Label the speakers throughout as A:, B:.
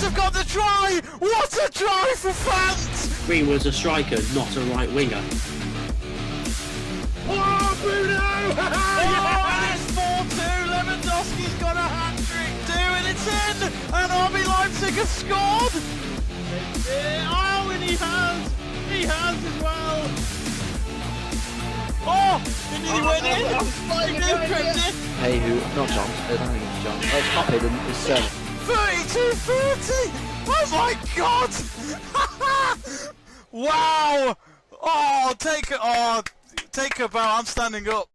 A: have got the try! What a try for France!
B: Green was a striker, not a right winger.
A: Oh, Bruno! Oh, it's 4-2. Lewandowski's got a hat-trick too, and it's in! And RB Leipzig has scored! Oh, and he has as well! Oh, it nearly went in! It nearly crept in!
C: Hey, who? Not John. I don't think it's John. Oh, it's not hidden. It's
A: 32-30! Oh my god! Wow! Oh, take a bow. I'm standing up.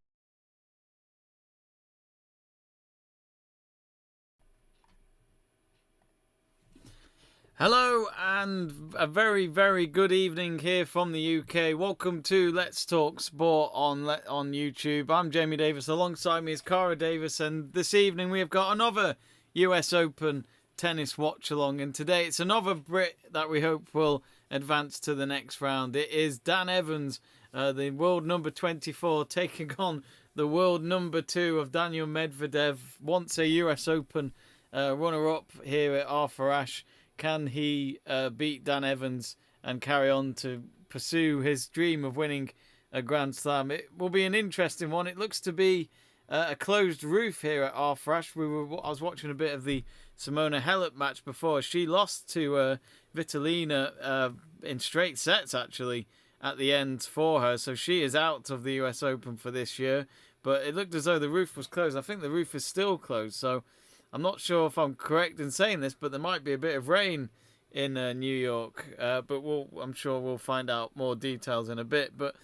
D: Hello and a very, very good evening here from the UK. Welcome to Let's Talk Sport on YouTube. I'm Jamie Davies. Alongside me is Kara Davies, and this evening we have got another US Open tennis watch along. And today it's another Brit that we hope will advance to the next round. It is Dan Evans, the world number 24, taking on the world number 2 of Daniil Medvedev, once a US Open runner-up here at Arthur Ashe. Can he beat Dan Evans and carry on to pursue his dream of winning a Grand Slam? It will be an interesting one. It looks to be a closed roof here at Arthur Ashe. I was watching a bit of the Simona Halep match before. She lost to Vitalina in straight sets, actually, at the end for her. So she is out of the US Open for this year. But it looked as though the roof was closed. I think the roof is still closed. So I'm not sure if I'm correct in saying this, but there might be a bit of rain in New York. But I'm sure we'll find out more details in a bit. But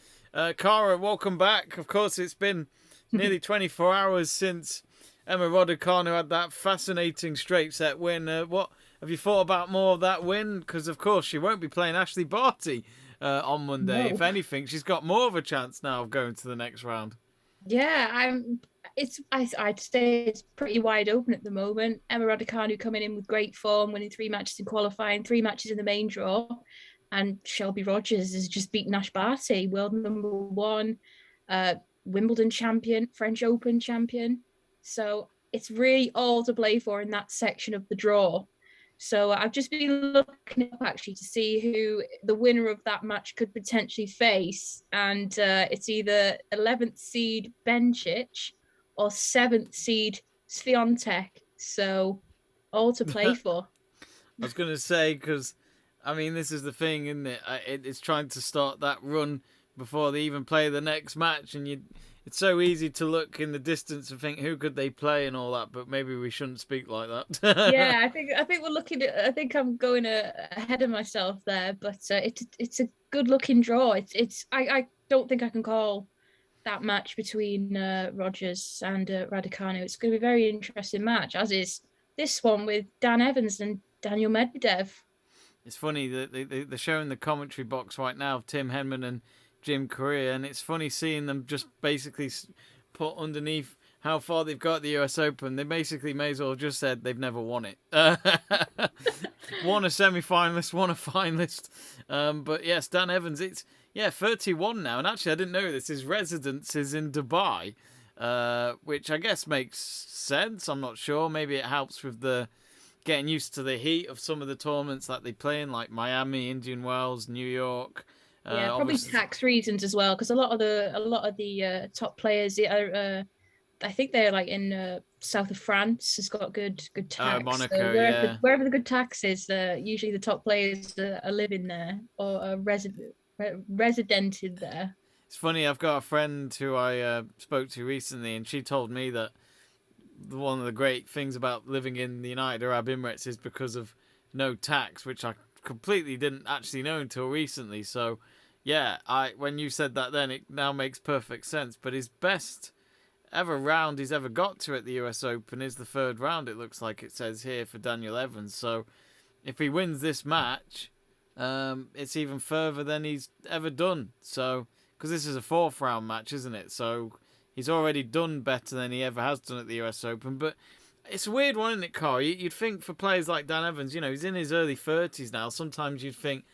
D: Kara, welcome back. Of course, it's been nearly 24 hours since Emma Raducanu had that fascinating straight set win. What have you thought about more of that win? Because, of course, she won't be playing Ashley Barty on Monday.
E: No.
D: If anything, she's got more of a chance now of going to the next round.
E: Yeah, I'd say it's pretty wide open at the moment. Emma Raducanu coming in with great form, winning 3 matches in qualifying, 3 matches in the main draw, and Shelby Rogers has just beaten Ash Barty, world number 1, Wimbledon champion, French Open champion. So it's really all to play for in that section of the draw. So I've just been looking up actually to see who the winner of that match could potentially face. And it's either 11th seed Bencic or 7th seed Swiatek. So all to play for.
D: I was going to say, because, I mean, this is the thing, isn't it? It's trying to start that run before they even play the next match. And it's so easy to look in the distance and think, who could they play and all that? But maybe we shouldn't speak like that.
E: Yeah, I think we're looking at. I think I'm going ahead of myself there, but it's a good looking draw. I don't think I can call that match between Rogers and Raducanu. It's going to be a very interesting match, as is this one with Dan Evans and Daniil Medvedev.
D: It's funny that they're showing the commentary box right now of Tim Henman and Jim Courier, and it's funny seeing them just basically put underneath how far they've got at the US Open. They basically may as well have just said they've never won it. Won a semi-finalist, won a finalist. But yes, Dan Evans, it's 31 now. And actually, I didn't know this. His residence is in Dubai, which I guess makes sense. I'm not sure. Maybe it helps with the getting used to the heat of some of the tournaments that they play in, like Miami, Indian Wells, New York.
E: Yeah, probably tax reasons as well, because a lot of the top players are. I think they're like in south of France. Has got good tax.
D: Monaco,
E: so wherever the good tax is, usually the top players are living there or are residented there.
D: It's funny. I've got a friend who I spoke to recently, and she told me that one of the great things about living in the United Arab Emirates is because of no tax, which I completely didn't actually know until recently. So yeah, when you said that, then it now makes perfect sense. But his best ever round he's ever got to at the US Open is the 3rd round, it looks like it says here, for Daniil Evans. So if he wins this match, it's even further than he's ever done. So, because this is a 4th round match, isn't it? So he's already done better than he ever has done at the US Open. But it's a weird one, isn't it, Carl? You'd think for players like Dan Evans, he's in his early 30s now. Sometimes you'd think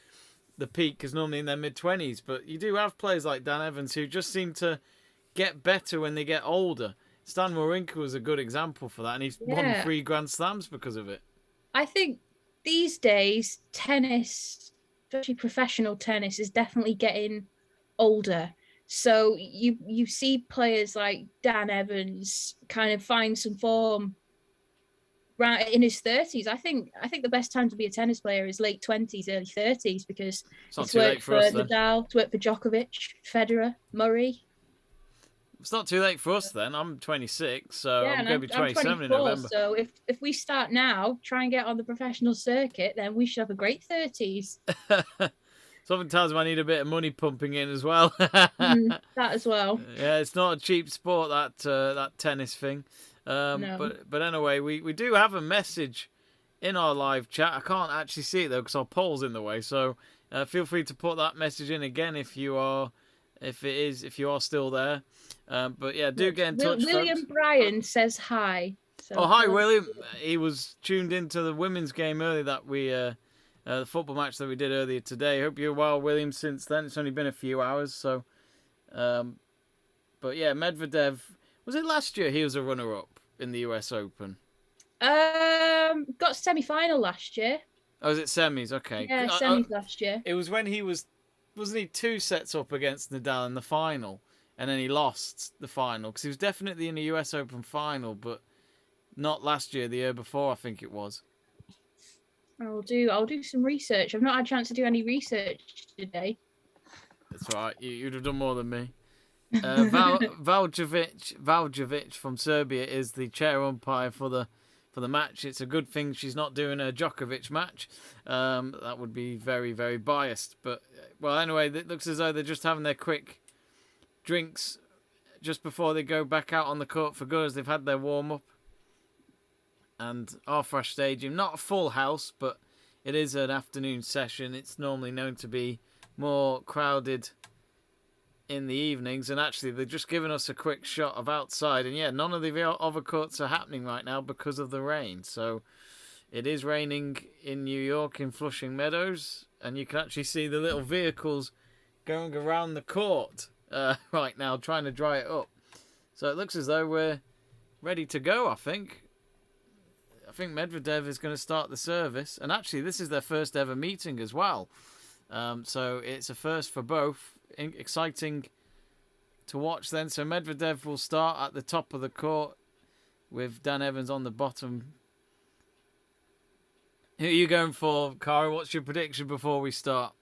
D: the peak is normally in their mid-20s. But you do have players like Dan Evans who just seem to get better when they get older. Stan Wawrinka was a good example for that, and he's won 3 Grand Slams because of it.
E: I think these days, tennis, especially professional tennis, is definitely getting older. So you see players like Dan Evans kind of find some form right in his 30s. I think the best time to be a tennis player is late 20s, early 30s, because
D: It's not
E: it's
D: too late
E: worked
D: for
E: for
D: us then.
E: Nadal, it's worked for Djokovic, Federer, Murray.
D: It's not too late for us then. I'm 26, so
E: Yeah,
D: I'm
E: and
D: going to be
E: I'm
D: 27 in
E: 24.
D: November.
E: So if we start now, try and get on the professional circuit, then we should have a great 30s.
D: Sometimes I need a bit of money pumping in as well.
E: That as well.
D: Yeah, it's not a cheap sport, that tennis thing.
E: No.
D: But anyway, we do have a message in our live chat. I can't actually see it though because our poll's in the way. So feel free to put that message in again if you are still there. But yeah, do get in touch,
E: William
D: folks.
E: Bryan says hi. So
D: Oh, hi, William. He was tuned into the women's game earlier that the football match that we did earlier today. Hope you're well, William, since then. It's only been a few hours, so. But yeah, Medvedev, was it last year he was a runner-up in the US Open?
E: Got semi-final last year.
D: Oh, was it semis? Okay.
E: Yeah, semis last year.
D: It was when wasn't he 2 sets up against Nadal in the final, and then he lost the final because he was definitely in the US Open final, but not last year, the year before, I think it was.
E: I'll do some research. I've not had a chance to do any research today.
D: That's right. You'd have done more than me. Valjevic from Serbia is the chair umpire for the match. It's a good thing she's not doing a Djokovic match. That would be very, very biased. But well, anyway, it looks as though they're just having their quick drinks just before they go back out on the court for good, as they've had their warm up. And Arthrash Stadium, not a full house, but it is an afternoon session. It's normally known to be more crowded in the evenings, and actually they're just giving us a quick shot of outside, and yeah, none of the other courts are happening right now because of the rain. So it is raining in New York in Flushing Meadows, and you can actually see the little vehicles going around the court right now trying to dry it up. So it looks as though we're ready to go. I think Medvedev is going to start the service, and actually this is their first ever meeting as well. So it's a first for both. Exciting to watch then. So Medvedev will start at the top of the court with Dan Evans on the bottom. Who are you going for, Kara? What's your prediction before we start?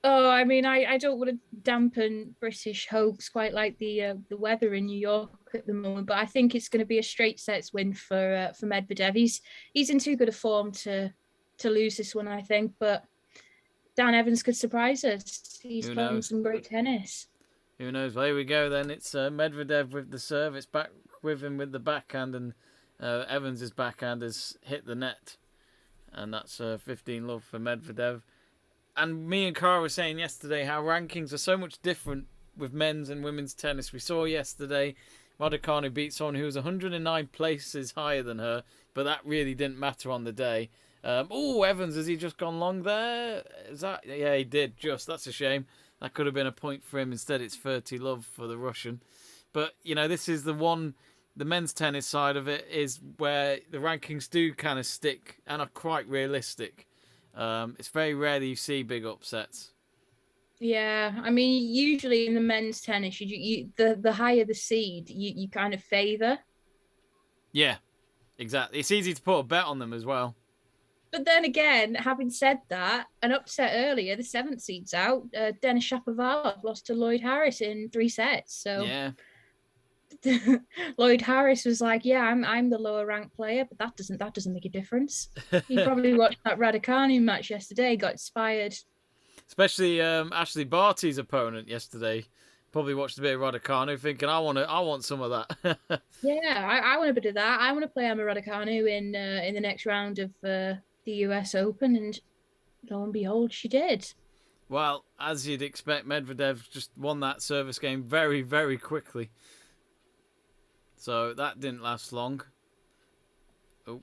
E: Oh, I mean, I don't want to dampen British hopes quite like the weather in New York at the moment, but I think it's going to be a straight sets win for Medvedev. He's in too good a form to lose this one, I think, but Dan Evans could surprise us. He's playing some great tennis.
D: Who knows? Well, here we go then. It's Medvedev with the serve. It's back with him with the backhand, and Evans' backhand has hit the net. And that's 15 love for Medvedev. And me and Kara were saying yesterday how rankings are so much different with men's and women's tennis. We saw yesterday Raducanu beat someone who was 109 places higher than her, but that really didn't matter on the day. Evans, has he just gone long there? Yeah, he did. That's a shame. That could have been a point for him. Instead, it's 30 love for the Russian. But, this is the men's tennis side of it is where the rankings do kind of stick and are quite realistic. It's very rare that you see big upsets.
E: Yeah, I mean, usually in the men's tennis, the higher the seed, you kind of favour. Yeah,
D: exactly. It's easy to put a bet on them as well.
E: But then again, having said that, an upset earlier, the 7th seed's out. Denis Shapovalov lost to Lloyd Harris in 3 sets. So
D: yeah.
E: Lloyd Harris was like, "Yeah, I'm the lower ranked player, but that doesn't make a difference." He probably watched that Raducanu match yesterday, got inspired.
D: Especially Ashley Barty's opponent yesterday. Probably watched a bit of Raducanu, thinking, "I want some of that."
E: Yeah, I want a bit of that. I want to play Emma Raducanu in the next round of the US Open, and lo and behold, she did.
D: Well, as you'd expect, Medvedev just won that service game very, very quickly. So that didn't last long. Oh,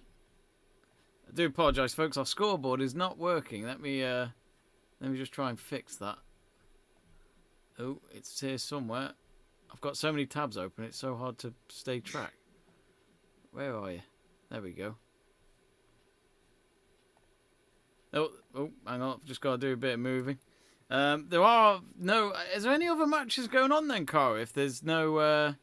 D: I do apologise, folks. Our scoreboard is not working. Let me just try and fix that. Oh, it's here somewhere. I've got so many tabs open. It's so hard to stay track. Where are you? There we go. Hang on, I've just got to do a bit of moving. There are no. Is there any other matches going on then, Cara? If there's no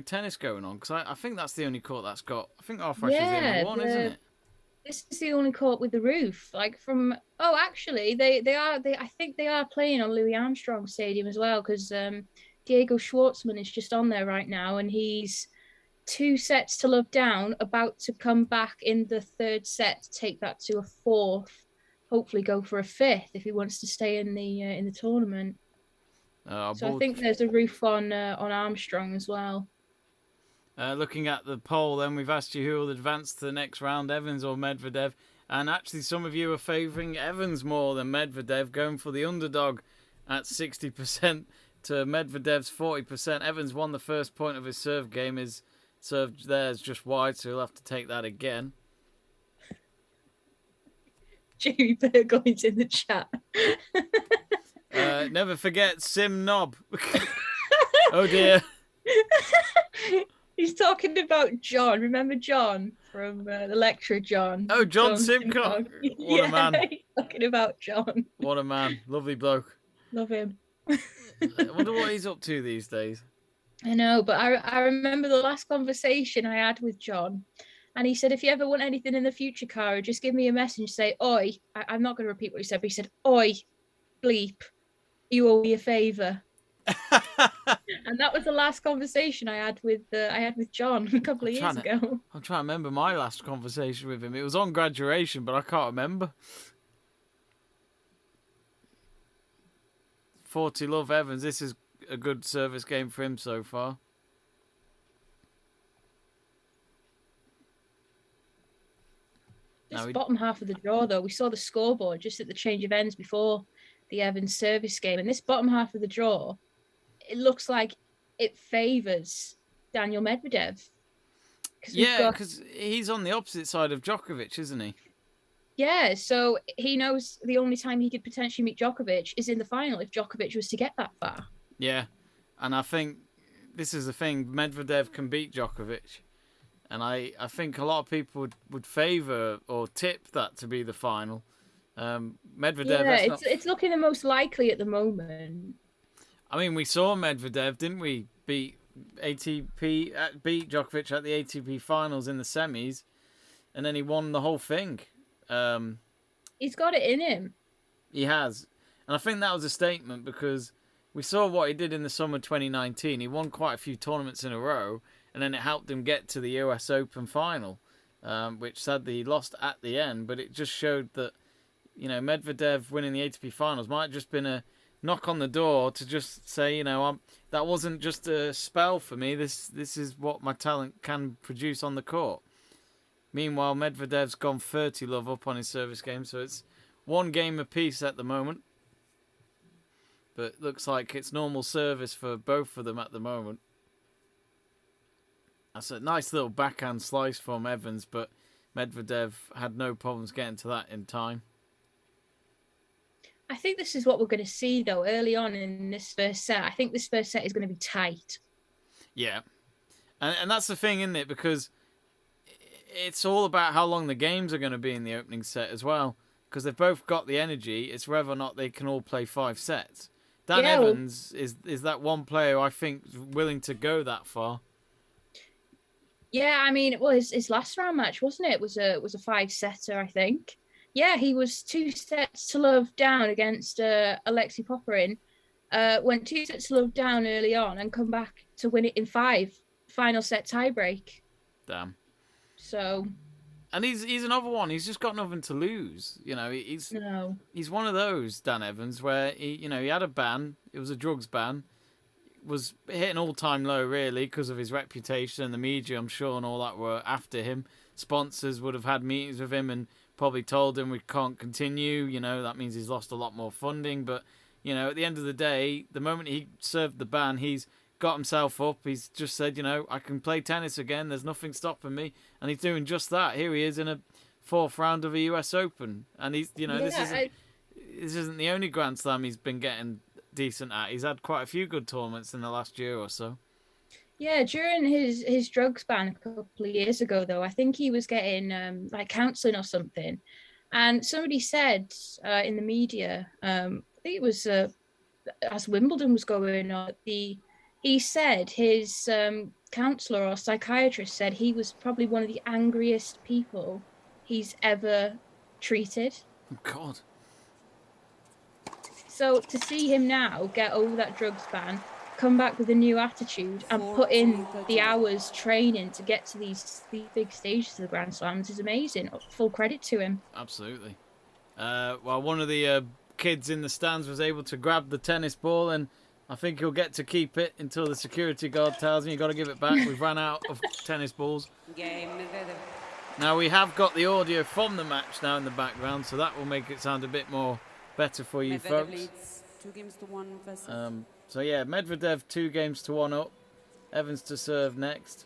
D: tennis going on, because I think that's the only court that's got. I think R-Fresh is the only one, isn't it?
E: This is the only court with the roof. Like from actually they I think they are playing on Louis Armstrong Stadium as well, because Diego Schwartzman is just on there right now, and he's 2 sets to love down, about to come back in the 3rd set to take that to a 4th, hopefully go for a 5th if he wants to stay in the tournament. So I think there's a roof on Armstrong as well.
D: Looking at the poll, then we've asked you who will advance to the next round, Evans or Medvedev, and actually some of you are favouring Evans more than Medvedev, going for the underdog at 60% to Medvedev's 40%. Evans won the first point of his serve game. His serve there is just wide, so he'll have to take that again.
E: Jamie Burgoyne's in the chat.
D: Never forget Sim Knob. Oh dear.
E: He's talking about John. Remember John from the lecturer, John?
D: Oh, John Simcock. What a man.
E: He's talking about John.
D: What a man. Lovely bloke.
E: Love him.
D: I wonder what he's up to these days.
E: I know, but I remember the last conversation I had with John, and he said, if you ever want anything in the future, Cara, just give me a message, say, oi. I'm not going to repeat what he said, but he said, oi, bleep, you owe me a favour. And that was the last conversation I had with John a couple of years ago.
D: I'm trying to remember my last conversation with him. It was on graduation, but I can't remember. 40 love Evans. This is a good service game for him so far.
E: This bottom half of the draw, though, we saw the scoreboard just at the change of ends before the Evans service game, and this bottom half of the draw, it looks like it favours Daniil Medvedev.
D: Yeah, because he's on the opposite side of Djokovic, isn't he?
E: Yeah, so he knows the only time he could potentially meet Djokovic is in the final if Djokovic was to get that far.
D: Yeah, and I think this is the thing. Medvedev can beat Djokovic. And I think a lot of people would favour or tip that to be the final. Medvedev...
E: Yeah, it's looking the most likely at the moment.
D: I mean, we saw Medvedev, didn't we, beat Djokovic at the ATP finals in the semis, and then he won the whole thing.
E: He's got it in him.
D: He has. And I think that was a statement, because we saw what he did in the summer 2019. He won quite a few tournaments in a row, and then it helped him get to the US Open final, which sadly he lost at the end. But it just showed that, you know, Medvedev winning the ATP finals might have just been a knock on the door to just say, you know, that wasn't just a spell for me. This is what my talent can produce on the court. Meanwhile, Medvedev's gone 30 love up on his service game, so it's 1 game apiece at the moment. But looks like it's normal service for both of them at the moment. That's a nice little backhand slice from Evans, but Medvedev had no problems getting to that in time.
E: I think this is what we're going to see, though, early on in this first set. I think this first set is going to be tight. Yeah.
D: And that's the thing, isn't it? Because it's all about how long the games are going to be in the opening set as well. Because they've both got the energy. It's whether or not they can all play 5 sets. Dan Evans is that one player I think willing to go that far.
E: Yeah, I mean, well, his last round match, wasn't it? It was a 5-setter, I think. Yeah, he was 2 sets to love down against Alexei Popyrin. Went 2 sets to love down early on and come back to win it in 5. Final set tiebreak.
D: Damn.
E: So.
D: And he's another one. He's just got nothing to lose. You know, he's one of those, Dan Evans, where he had a ban. It was a drugs ban. Was hit an all-time low, really, because of his reputation and the media, I'm sure, and all that were after him. Sponsors would have had meetings with him and probably told him we can't continue. You know, that means he's lost a lot more funding. But, you know, at the end of the day, the moment he served the ban, he's got himself up. He's just said, you know, I can play tennis again. There's nothing stopping me. And he's doing just that. Here he is in a 4th round of a US Open. And he's, you know, this isn't the only Grand Slam he's been getting decent at. He's had quite a few good tournaments in the last year or so.
E: Yeah, during his drugs ban a couple of years ago, though, I think he was getting like counselling or something, and somebody said in the media, I think it was as Wimbledon was going on, he said his counsellor or psychiatrist said he was probably one of the angriest people he's ever treated.
D: Oh, God.
E: So to see him now get over that drugs ban, come back with a new attitude, and put in the hours training to get to these big stages of the Grand Slams is amazing. Full credit to him.
D: Absolutely. Well, one of the kids in the stands was able to grab the tennis ball, and I think he'll get to keep it until the security guard tells him you've got to give it back. We've run out of tennis balls. Now, we have got the audio from the match now in the background, so that will make it sound a bit more better for you folks.
F: 2-1
D: So yeah, Medvedev 2-1 up. Evans to serve next.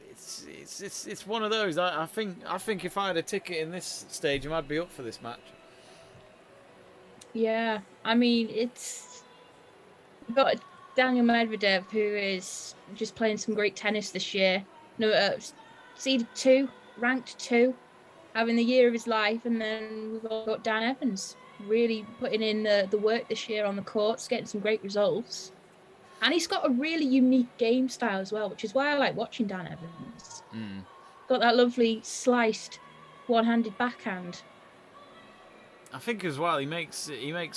D: It's one of those. I think if I had a ticket in this stadium, I'd be up for this match.
E: Yeah, I mean, we've got Daniil Medvedev, who is just playing some great tennis this year. No, seeded 2, ranked 2, having the year of his life, and then we've all got Dan Evans really putting in the work this year on the courts, getting some great results. And he's got a really unique game style as well, which is why I like watching Dan Evans. Got that lovely sliced one-handed backhand.
D: I think as well he makes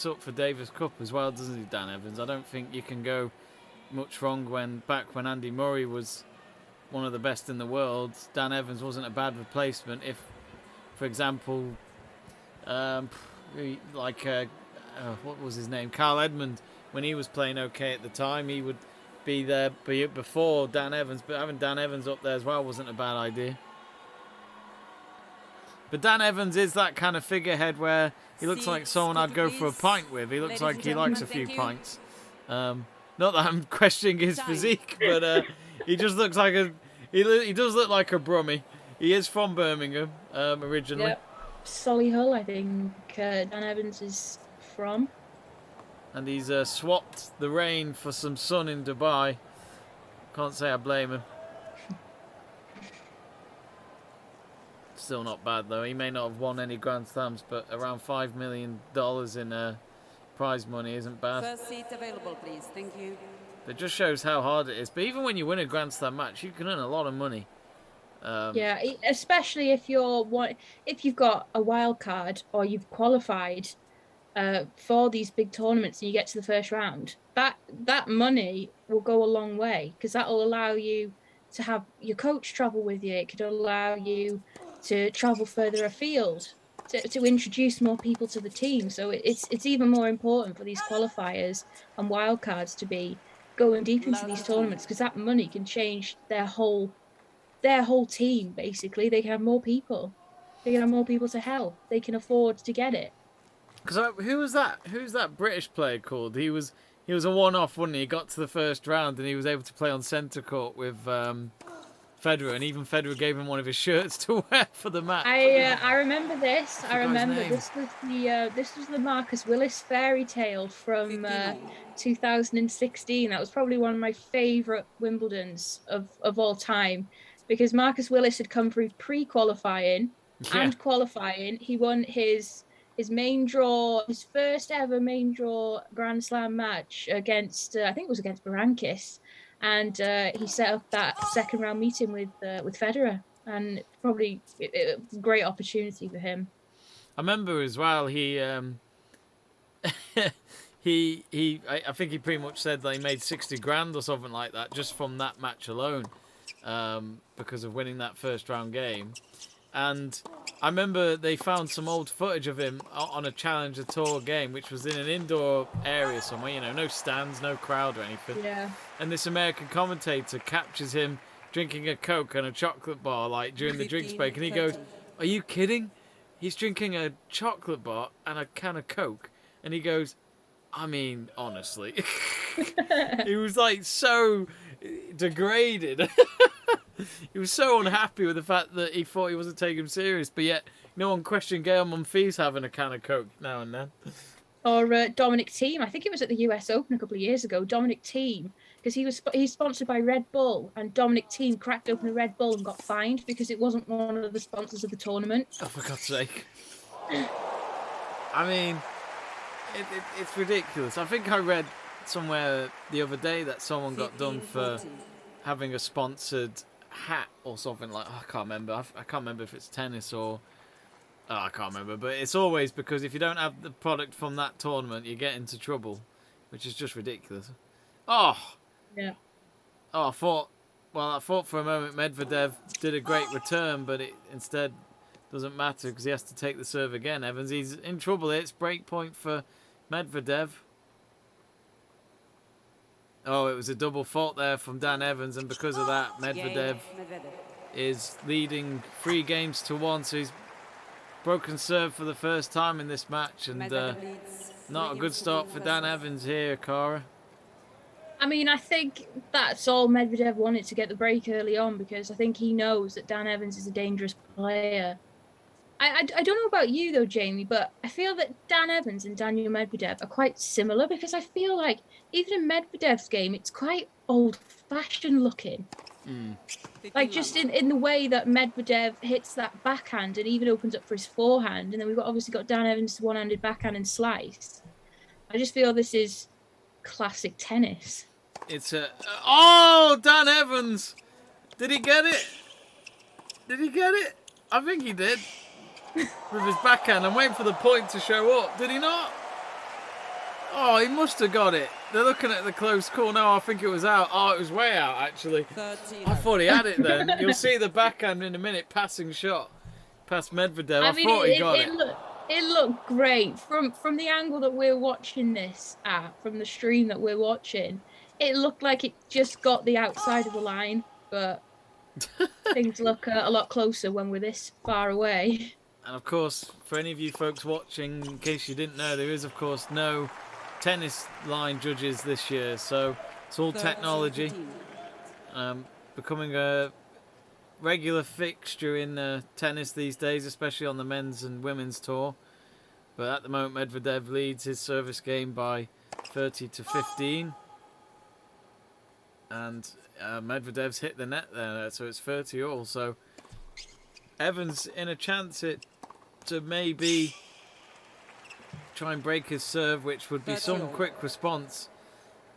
D: up for Davis Cup as well, doesn't he, Dan Evans? I don't think you can go much wrong when Andy Murray was one of the best in the world. Dan Evans wasn't a bad replacement. If, for example, what was his name? Carl Edmund, when he was playing okay at the time, he would be there before Dan Evans. But having Dan Evans up there as well wasn't a bad idea. But Dan Evans is that kind of figurehead where he looks like someone I'd go for a pint with. He looks like he likes a few pints. Not that I'm questioning his physique, but he just looks like he does look like a brummie. He is from Birmingham originally.
E: Yep. Solihull, I think Dan Evans is from.
D: And he's swapped the rain for some sun in Dubai. Can't say I blame him. Still not bad though. He may not have won any Grand Slams, but around $5 million in prize money isn't bad.
F: First seat available, please. Thank you.
D: It just shows how hard it is. But even when you win a Grand Slam match, you can earn a lot of money.
E: Yeah, especially if you've got a wild card or you've qualified for these big tournaments and you get to the first round. That money will go a long way because that will allow you to have your coach travel with you. It could allow you to travel further afield, to introduce more people to the team. So it's even more important for these qualifiers and wildcards to be going deep into these tournaments because that money can change their whole team. Basically, they can have more people. They can have more people to help. They can afford to get it.
D: Because who's that British player called? He was a one-off, wasn't he? He got to the first round and he was able to play on centre court with Federer, and even Federer gave him one of his shirts to wear for the match.
E: I remember this. I remember
D: his
E: this was the Marcus Willis fairy tale from 2016. That was probably one of my favourite Wimbledons of all time, because Marcus Willis had come through pre-qualifying and qualifying. He won his main draw, his first ever main draw Grand Slam match against I think it was against Berankis. And he set up that second round meeting with Federer, and probably a great opportunity for him.
D: I remember as well. I think he pretty much said that he made 60 grand or something like that just from that match alone, because of winning that first round game. And I remember they found some old footage of him on a Challenger Tour game, which was in an indoor area somewhere, no stands, no crowd or anything.
E: Yeah.
D: And this American commentator captures him drinking a Coke and a chocolate bar, like, during the drinks break. And he goes, "Are you kidding? He's drinking a chocolate bar and a can of Coke." And he goes, "I mean, honestly." He was, like, so degraded. He was so unhappy with the fact that he thought he wasn't taking him serious, but yet no one questioned Gael Monfils having a can of Coke now and then.
E: Or Dominic Thiem, I think it was at the US Open a couple of years ago. Dominic Thiem because he's sponsored by Red Bull, and Dominic Thiem cracked open a Red Bull and got fined because it wasn't one of the sponsors of the tournament.
D: Oh, for God's sake. I mean, it's ridiculous. I think I read somewhere the other day that someone got done for having a sponsored hat or something like. I can't remember. I can't remember if it's tennis or. Oh, I can't remember. But it's always because if you don't have the product from that tournament, you get into trouble, which is just ridiculous. Oh.
E: Yeah.
D: Oh, I thought for a moment Medvedev did a great return, but it instead doesn't matter because he has to take the serve again. Evans, he's in trouble here. It's break point for Medvedev. Oh, it was a double fault there from Dan Evans, and because of that, Medvedev is leading 3-1, so he's broken serve for the first time in this match, and not a good start for Dan Evans here, Kara.
E: I mean, I think that's all Medvedev wanted, to get the break early on, because I think he knows that Dan Evans is a dangerous player. I don't know about you, though, Jamie, but I feel that Dan Evans and Daniil Medvedev are quite similar, because I feel like even in Medvedev's game, it's quite old-fashioned looking. Like, just in the way that Medvedev hits that backhand and even opens up for his forehand, and then we've obviously got Dan Evans' one-handed backhand and slice. I just feel this is classic tennis.
D: It's oh, Dan Evans! Did he get it? Did he get it? I think he did. With his backhand. I'm waiting for the point to show up. Did he not? Oh, he must have got it. They're looking at the close call now. I think it was out. Oh, it was way out, actually. I thought he had it then. You'll see the backhand in a minute. Passing shot past Medvedev. I thought he got it.
E: It looked great. From the angle that we're watching this at, from the stream that we're watching, it looked like it just got the outside of the line. But things look a lot closer when we're this far away.
D: And of course, for any of you folks watching, in case you didn't know, there is of course no tennis line judges this year, so it's all technology. Becoming a regular fixture in tennis these days, especially on the men's and women's tour. But at the moment, Medvedev leads his service game by 30-15, and Medvedev's hit the net there, so it's 30 all. So Evans in a chance to maybe try and break his serve, which would be some quick response,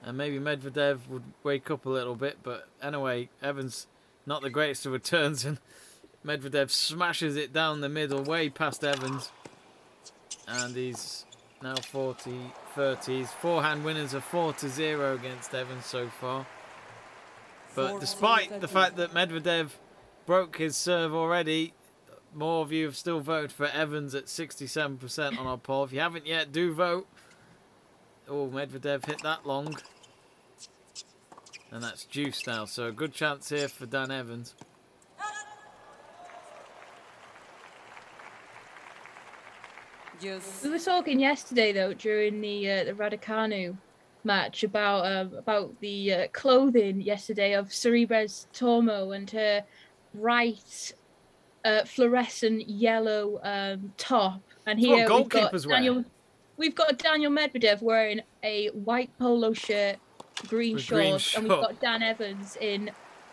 D: and maybe Medvedev would wake up a little bit. But anyway, Evans not the greatest of returns, and Medvedev smashes it down the middle way past Evans, and he's now 40-30. His forehand winners are 4-0 against Evans so far. But despite the fact that Medvedev broke his serve already, more of you have still voted for Evans at 67% on our poll. If you haven't yet, do vote. Oh, Medvedev hit that long. And that's juice now, so a good chance here for Dan Evans.
E: We were talking yesterday, though, during the Raducanu match about the clothing yesterday of Cerebres Tormo and her bright fluorescent yellow top, and here we've got Daniil Medvedev wearing a white polo shirt, green shorts, and we've got Dan Evans in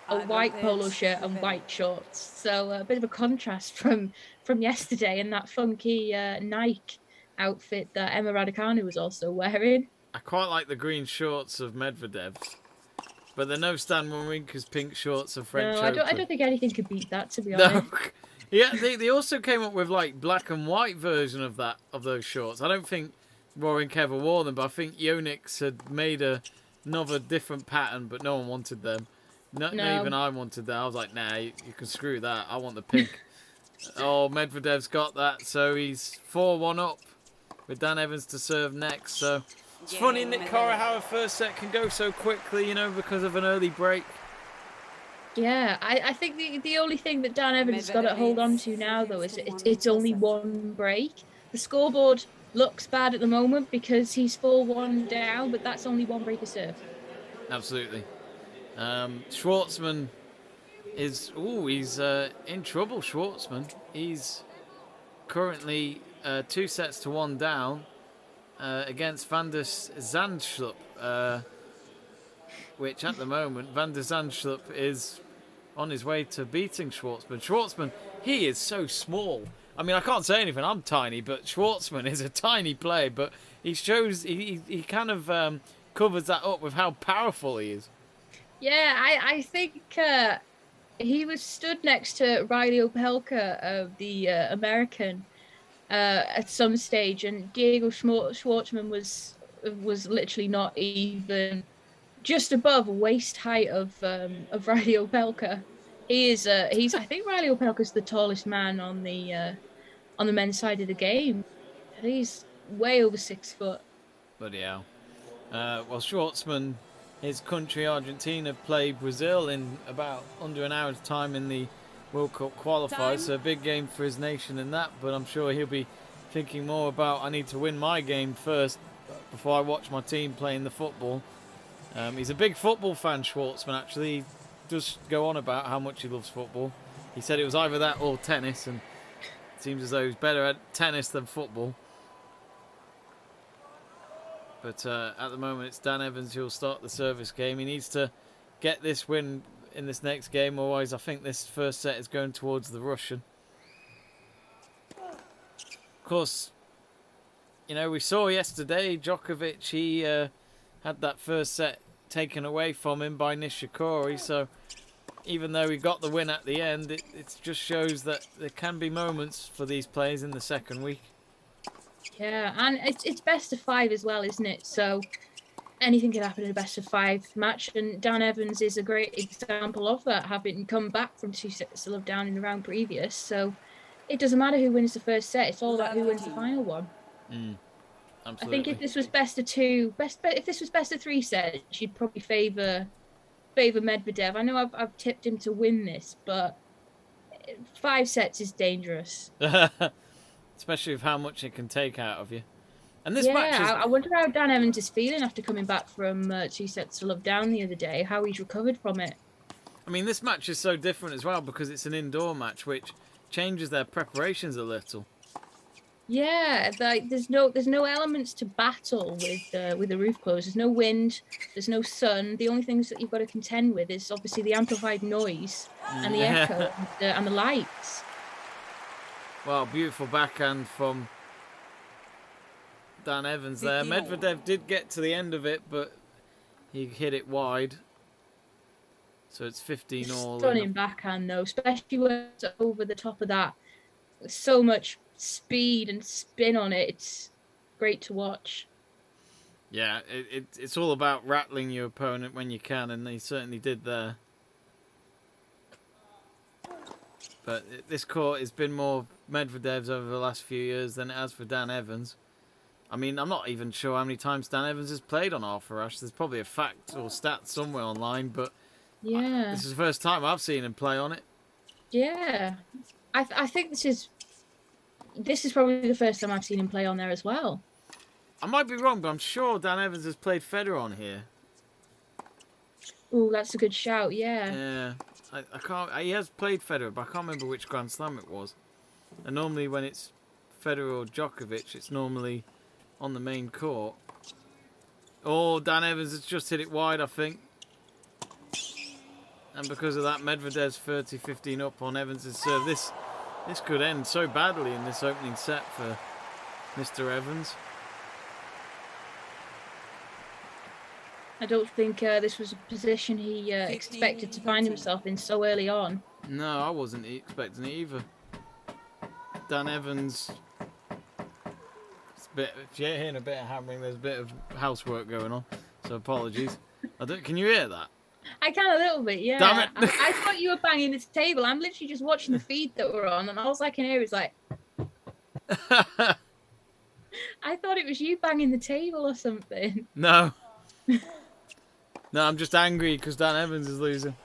E: a white polo shirt and white shorts. So a bit of a contrast from yesterday, and that funky Nike outfit that Emma Raducanu was also wearing.
D: I quite like the green shorts of Medvedev's, but they're no Stan Wawrinka's pink shorts of French Open.
E: I don't think anything could beat that, to be honest.
D: Yeah, they also came up with like black and white version of those shorts. I don't think Wawrinka ever wore them, but I think Yonex had made another different pattern, but no one wanted them. Not even I wanted that. I was like, nah, you can screw that. I want the pink. Oh, Medvedev's got that, so he's 4-1 up with Dan Evans to serve next. So it's funny, Nick Kara, how a first set can go so quickly, you know, because of an early break.
E: Yeah, I think the only thing that Dan Evans has got to hold on to now, though, is it's only one break. The scoreboard looks bad at the moment because he's 4-1 down, but that's only one break of serve.
D: Absolutely. Schwartzman is... Oh, he's in trouble, Schwartzman. He's currently 2-1 down against Van der Zandschulp. which at the moment Van der Zandschulp is on his way to beating Schwartzman. Schwartzman, he is so small. I mean, I can't say anything, I'm tiny, but Schwartzman is a tiny player, but he shows, he kind of covers that up with how powerful he is.
E: Yeah, I think he was stood next to Riley Opelka, the American, at some stage, and Diego Schwartzman was literally not even just above waist height of Riley Opelka. He's I think Riley Opelka's the tallest man on the men's side of the game. He's way over 6 foot.
D: Bloody hell. Well, Schwartzman, his country, Argentina, played Brazil in about under an hour's time in the World Cup qualifiers. So a big game for his nation in that, but I'm sure he'll be thinking more about, I need to win my game first before I watch my team playing the football. He's a big football fan, Schwartzman, actually. He does go on about how much he loves football. He said it was either that or tennis, and it seems as though he's better at tennis than football. But at the moment, it's Dan Evans who'll start the service game. He needs to get this win in this next game, otherwise I think this first set is going towards the Russian. Of course, you know, we saw yesterday Djokovic, he had that first set taken away from him by Nishikori, so even though he got the win at the end, it just shows that there can be moments for these players in the second week.
E: Yeah, and it's best of 5 as well, isn't it? So anything can happen in a best of 5 match, and Dan Evans is a great example of that, having come back from 2 sets to love down in the round previous. So it doesn't matter who wins the first set; it's all about who wins the final one.
D: Absolutely.
E: I think if this was best of 2, if this was best of 3 sets, you'd probably favour Medvedev. I know I've tipped him to win this, but 5 sets is dangerous.
D: Especially with how much it can take out of you. And this
E: yeah,
D: match is...
E: I wonder how Dan Evans is feeling after coming back from 2 sets to love down the other day, how he's recovered from it.
D: I mean, this match is so different as well because it's an indoor match, which changes their preparations a little.
E: Yeah, like there's no elements to battle with the roof closed. There's no wind, there's no sun. The only things that you've got to contend with is obviously the amplified noise and the echo and the lights.
D: Well, beautiful backhand from Dan Evans there. Medvedev did get to the end of it, but he hit it wide. So it's 15 all.
E: Stunning backhand though, especially when it's over the top of that. There's so much speed and spin on it. It's great to watch.
D: Yeah, it's all about rattling your opponent when you can, and he certainly did there. But this court has been more Medvedev's over the last few years than it has for Dan Evans. I mean, I'm not even sure how many times Dan Evans has played on Arthur Ashe. There's probably a fact or stat somewhere online, but
E: yeah,
D: this is the first time I've seen him play on it.
E: Yeah, I think this is probably the first time I've seen him play on there as well.
D: I might be wrong, but I'm sure Dan Evans has played Federer on here.
E: Oh, that's a good shout. Yeah.
D: Yeah. I can't. He has played Federer, but I can't remember which Grand Slam it was. And normally when it's Federer or Djokovic, it's normally on the main court. Oh, Dan Evans has just hit it wide, I think. And because of that, Medvedev's 30-15 up on Evans' serve. This could end so badly in this opening set for Mr. Evans.
E: I don't think this was a position he expected to find himself in so early on.
D: No, I wasn't expecting it either. Dan Evans. If you're hearing a bit of hammering, there's a bit of housework going on, so apologies. Can you hear that?
E: I can a little bit, yeah.
D: Damn it.
E: I thought you were banging this table. I'm literally just watching the feed that we're on, and all I can hear is like... I thought it was you banging the table or something.
D: No. No, I'm just angry because Dan Evans is losing.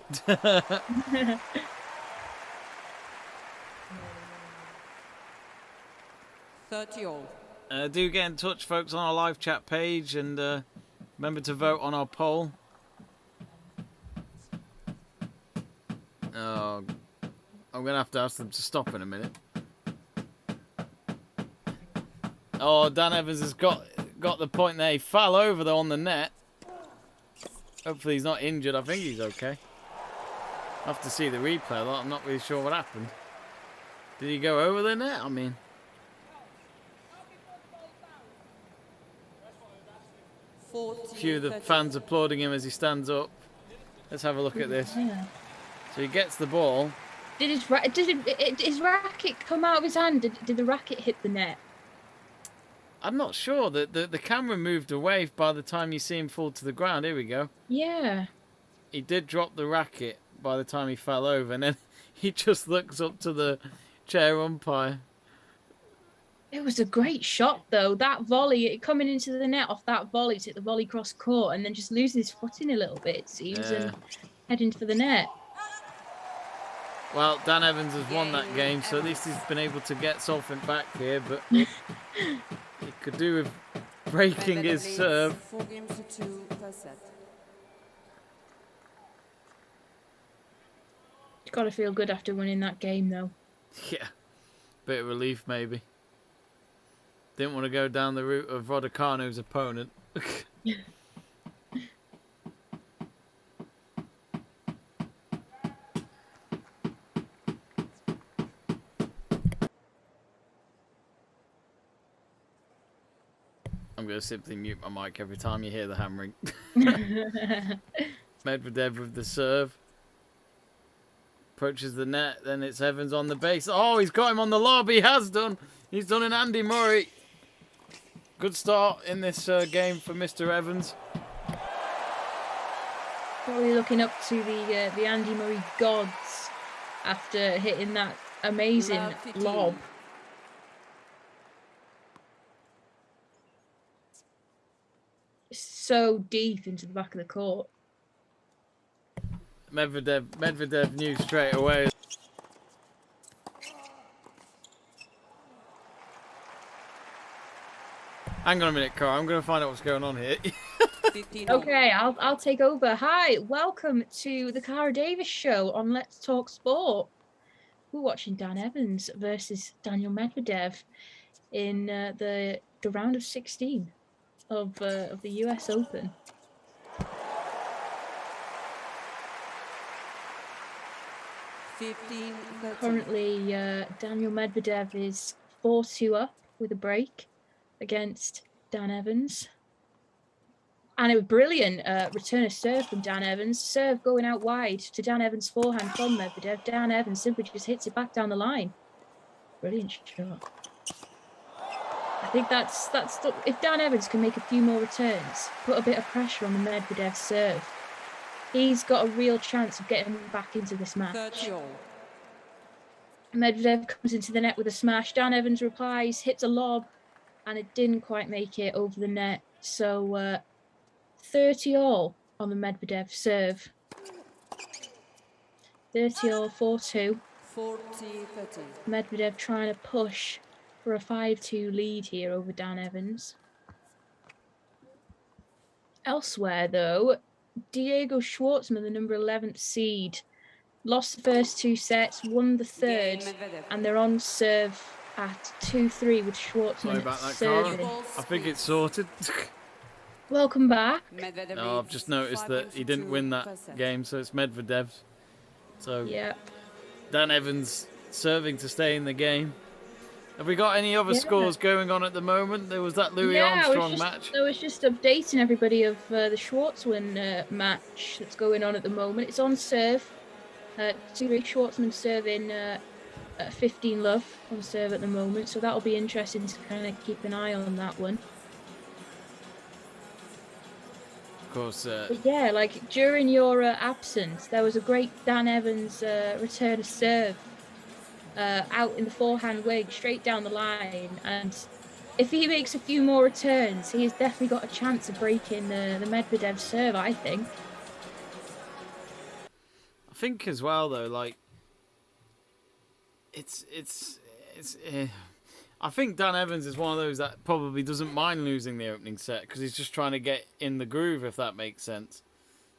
F: 30 all.
D: Do get in touch, folks, on our live chat page, and remember to vote on our poll. Oh, I'm going to ask them to stop in a minute. Oh, Dan Evans has got the point there. He fell over, though, on the net. Hopefully he's not injured. I think he's okay. I'll have to see the replay. I'm not really sure what happened. Did he go over the net? I mean... A few of the fans applauding him as he stands up. Let's have a look at this.
E: Yeah.
D: So he gets the ball.
E: Did his racket come out of his hand? Did the racket hit the net?
D: I'm not sure. The camera moved away by the time you see him fall to the ground. Here we go.
E: Yeah.
D: He did drop the racket by the time he fell over, and then he just looks up to the chair umpire.
E: It was a great shot, though. That volley, coming into the net off that volley, to hit the volley cross court, and then just losing his footing a little bit, it seems, and heading for the net.
D: Well, Dan Evans has won that game, so at least he's been able to get something back here, but he could do with breaking his serve.
F: 4 games to 2 per set.
E: You've got to feel good after winning that game, though.
D: Yeah, bit of relief maybe. Didn't want to go down the route of Raducanu's opponent. I'm going to simply mute my mic every time you hear the hammering. Medvedev with the serve. Approaches the net, then it's Evans on the base. Oh, he's got him on the lob. He has done. He's done an Andy Murray. Good start in this game for Mr. Evans.
E: Probably looking up to the Andy Murray gods after hitting that amazing lob. So deep into the back of the court.
D: Medvedev knew straight away. Hang on a minute, Cara. I'm going to find out what's going on here.
E: Okay, I'll take over. Hi, welcome to the Kara Davies show on Let's Talk Sport. We're watching Dan Evans versus Daniil Medvedev in the round of 16 of the US Open. Currently, Daniil Medvedev is 4-2 up with a break against Dan Evans. And a brilliant return of serve from Dan Evans. Serve going out wide to Dan Evans' forehand from Medvedev. Dan Evans simply just hits it back down the line. Brilliant shot. I think that's if Dan Evans can make a few more returns, put a bit of pressure on the Medvedev serve, he's got a real chance of getting back into this match. Medvedev comes into the net with a smash. Dan Evans replies, hits a lob, and it didn't quite make it over the net. So 30 all on the Medvedev serve. 30 all, 4-2.
F: 40-30.
E: Medvedev trying to push for a 5-2 lead here over Dan Evans. Elsewhere, though, Diego Schwartzman, the number 11th seed, lost the first 2 sets, won the third, and they're on serve at 2-3 with Schwartzman
D: Sorry about that,
E: serving.
D: Cara. I think it's sorted.
E: Welcome back.
D: No, I've just noticed that he didn't win that game, so it's Medvedev's. So
E: Yeah.
D: Dan Evans serving to stay in the game. Have we got any other scores going on at the moment? There was that Louis Armstrong match.
E: I was just updating everybody of the Schwartzman match that's going on at the moment. It's on serve. 2-3 Schwartzman serving 15 love on serve at the moment, so that'll be interesting to kind of keep an eye on that one.
D: Of course.
E: But yeah, like during your absence, there was a great Dan Evans return of serve out in the forehand wing, straight down the line, and if he makes a few more returns, he has definitely got a chance of breaking the Medvedev serve, I think.
D: I think as well though, like I think Dan Evans is one of those that probably doesn't mind losing the opening set because he's just trying to get in the groove, if that makes sense.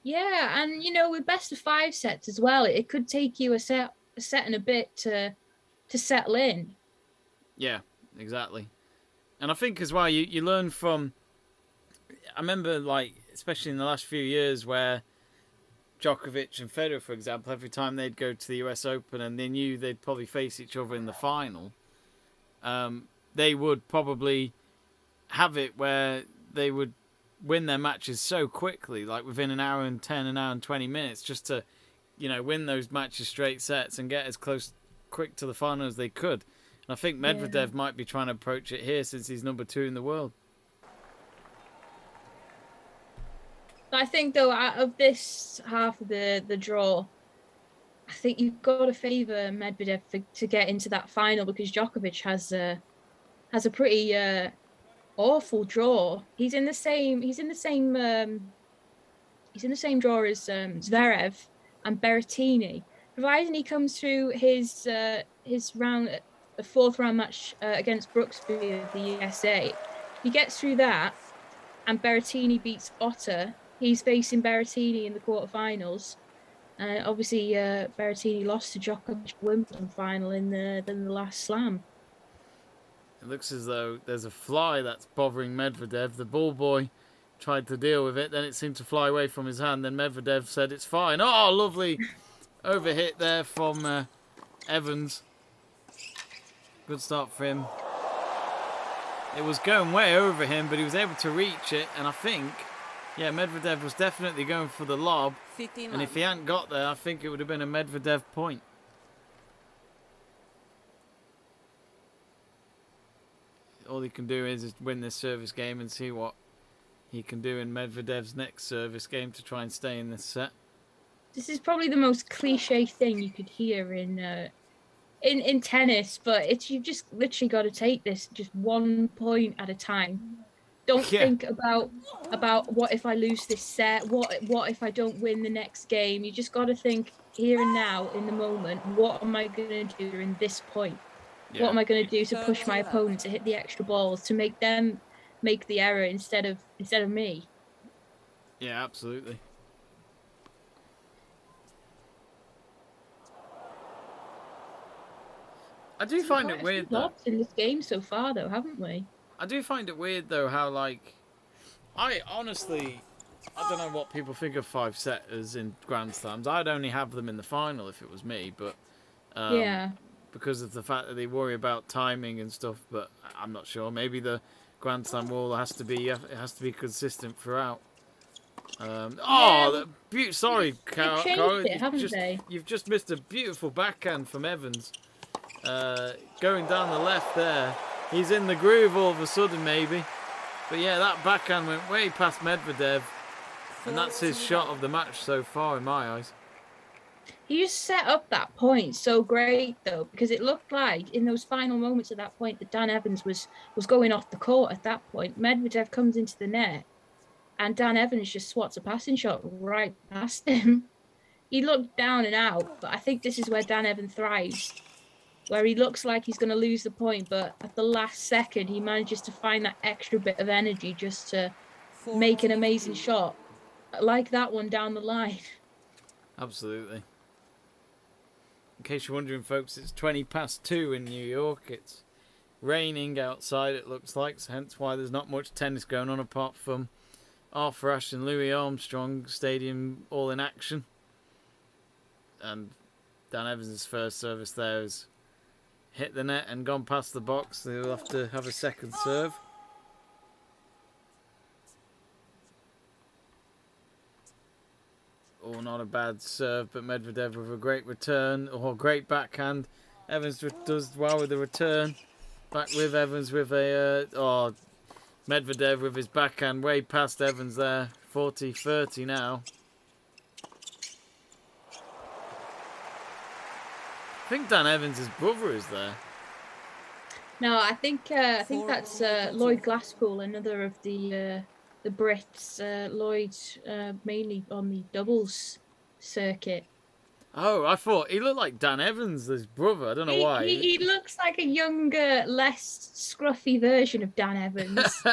E: Yeah, and you know, with best of 5 sets as well, it could take you a set and a bit to settle in.
D: Yeah, exactly. And I think as well, you learn from I remember, like, especially in the last few years where Djokovic and Federer, for example, every time they'd go to the US Open and they knew they'd probably face each other in the final, they would probably have it where they would win their matches so quickly, like within an hour and 10, an hour and 20 minutes, just to, win those matches straight sets and get as quick to the final as they could. And I think Medvedev might be trying to approach it here since he's number 2 in the world.
E: I think, though, out of this half of the draw, I think you've got to favour Medvedev to get into that final, because Djokovic has a pretty awful draw. He's in the same draw as Zverev and Berrettini. Providing he comes through his round, the 4th round match against Brooksby of the USA, he gets through that, and Berrettini beats Otter. He's facing Berrettini in the quarterfinals. Obviously, Berrettini lost to Djokovic Wimbledon final in the last slam.
D: It looks as though there's a fly that's bothering Medvedev. The ball boy tried to deal with it, then it seemed to fly away from his hand. Then Medvedev said it's fine. Oh, lovely overhit there from Evans. Good start for him. It was going way over him, but he was able to reach it, and I think, Medvedev was definitely going for the lob. And if he hadn't got there, I think it would have been a Medvedev point. All he can do is win this service game and see what he can do in Medvedev's next service game to try and stay in this set.
E: This is probably the most cliche thing you could hear in tennis, but you've just literally got to take this just 1 point at a time. Don't think about what if I lose this set, what if I don't win the next game. You just got to think here and now in the moment, what am I going to do during this point? Yeah. What am I going to do to push my opponent to hit the extra balls, to make them make the error instead of me?
D: Yeah, absolutely. I do find it weird though.
E: In this game so far, though, haven't we?
D: I do find it weird though how, like, I honestly, I don't know what people think of 5-setters in Grand Slams. I'd only have them in the final if it was me, but because of the fact that they worry about timing and stuff. But I'm not sure. Maybe the Grand Slam rule has to be consistent throughout. Sorry, Kara. You've just missed a beautiful backhand from Evans. Going down the left there. He's in the groove all of a sudden, maybe. But yeah, that backhand went way past Medvedev. And that's his shot of the match so far, in my eyes.
E: He just set up that point so great, though, because it looked like in those final moments at that point that Dan Evans was going off the court at that point. Medvedev comes into the net, and Dan Evans just swats a passing shot right past him. He looked down and out, but I think this is where Dan Evans thrives, where he looks like he's going to lose the point, but at the last second, he manages to find that extra bit of energy just to make an amazing shot, like that one down the line.
D: Absolutely. In case you're wondering, folks, it's 2 in New York. It's raining outside, it looks like, so hence why there's not much tennis going on apart from Arthur Ashe and Louis Armstrong Stadium all in action. And Dan Evans' first service there has hit the net and gone past the box. They'll have to have a second serve. Oh, not a bad serve, but Medvedev with a great return, or great backhand. Evans does well with the return. Back with Evans with a... Medvedev with his backhand way past Evans there. 40-30 now. I think Dan Evans' brother is there.
E: No, I think that's Lloyd Glasspool, another of the Brits. Lloyd mainly on the doubles circuit.
D: Oh, I thought he looked like Dan Evans, his brother. I don't know why.
E: He looks like a younger, less scruffy version of Dan Evans.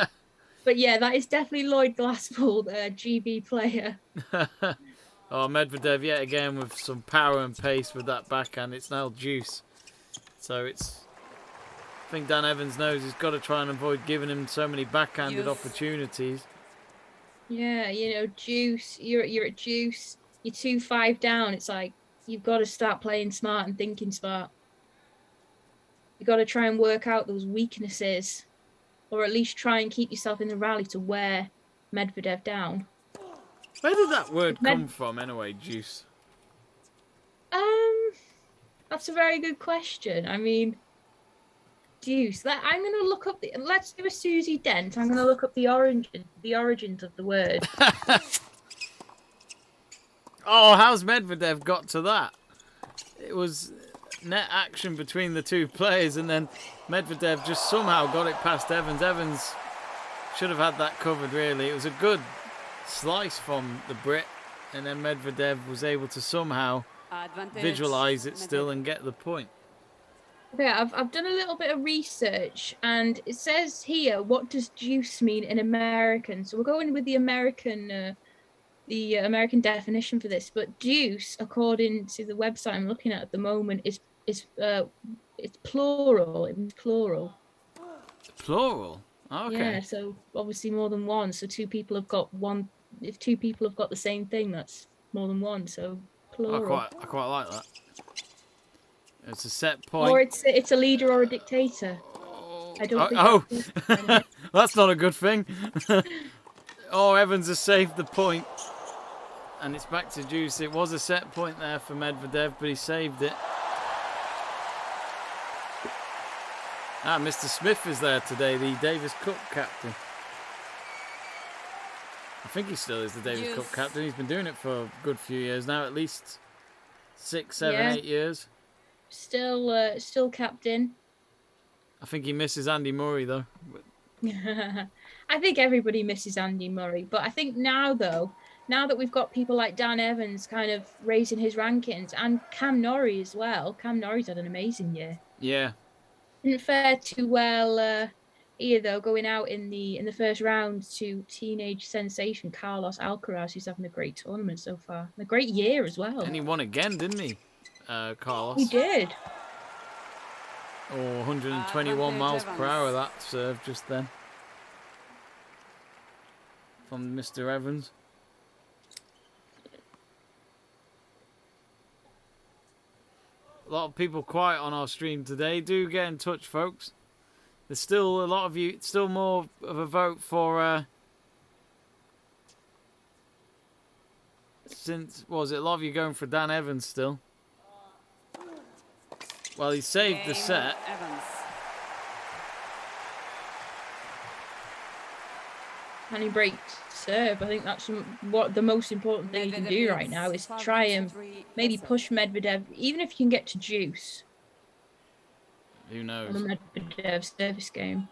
E: But yeah, that is definitely Lloyd Glasspool, the GB player.
D: Oh, Medvedev yet again with some power and pace with that backhand. It's now deuce. So it's... I think Dan Evans knows he's got to try and avoid giving him so many backhanded opportunities.
E: Yeah, Juice. You're at Juice. You're 2-5 down. It's like you've got to start playing smart and thinking smart. You've got to try and work out those weaknesses, or at least try and keep yourself in the rally to wear Medvedev down.
D: Where did that word come from anyway, Juice?
E: That's a very good question. I mean, Juice. I'm gonna look up the. Let's do a Susie Dent. I'm gonna look up the origins of the word.
D: Oh, how's Medvedev got to that? It was net action between the two players, and then Medvedev just somehow got it past Evans. Evans should have had that covered, really. It was a good slice from the Brit, and then Medvedev was able to somehow visualise it still and get the point.
E: Okay, I've done a little bit of research, and it says here, what does juice mean in American? So we're going with the American definition for this. But juice, according to the website I'm looking at the moment, is it's plural. It means plural.
D: Plural. Okay.
E: Yeah, so obviously more than one. So two people have got one. If two people have got the same thing, that's more than one. So plural.
D: I quite like that. It's a set point.
E: Or it's a leader or a dictator. I don't think.
D: Oh, that's not a good thing. Oh, Evans has saved the point, and it's back to Juice. It was a set point there for Medvedev, but he saved it. Ah, Mr. Smith is there today, the Davis Cup captain. I think he still is the Davis Cup captain. He's been doing it for a good few years now, at least 6, 7, 8 years.
E: Still captain.
D: I think he misses Andy Murray though.
E: I think everybody misses Andy Murray, but I think now that we've got people like Dan Evans kind of raising his rankings, and Cam Norrie as well. Cam Norrie's had an amazing year.
D: Yeah.
E: Didn't fare too well here though, going out in the first round to teenage sensation Carlos Alcaraz, who's having a great tournament so far, and a great year as well.
D: And he won again, didn't he, Carlos?
E: He did.
D: Oh, 121 miles per hour that serve just then from Mr. Evans. A lot of people quiet on our stream today. Do get in touch, folks. There's still a lot of you, still more of a vote for since, what was it, a lot of you going for Dan Evans still. Well, he saved the set.
E: And he breaks serve. I think that's what the most important thing you can do right now is try and maybe push Medvedev, even if you can get to juice.
D: Who knows?
E: On the Medvedev service game.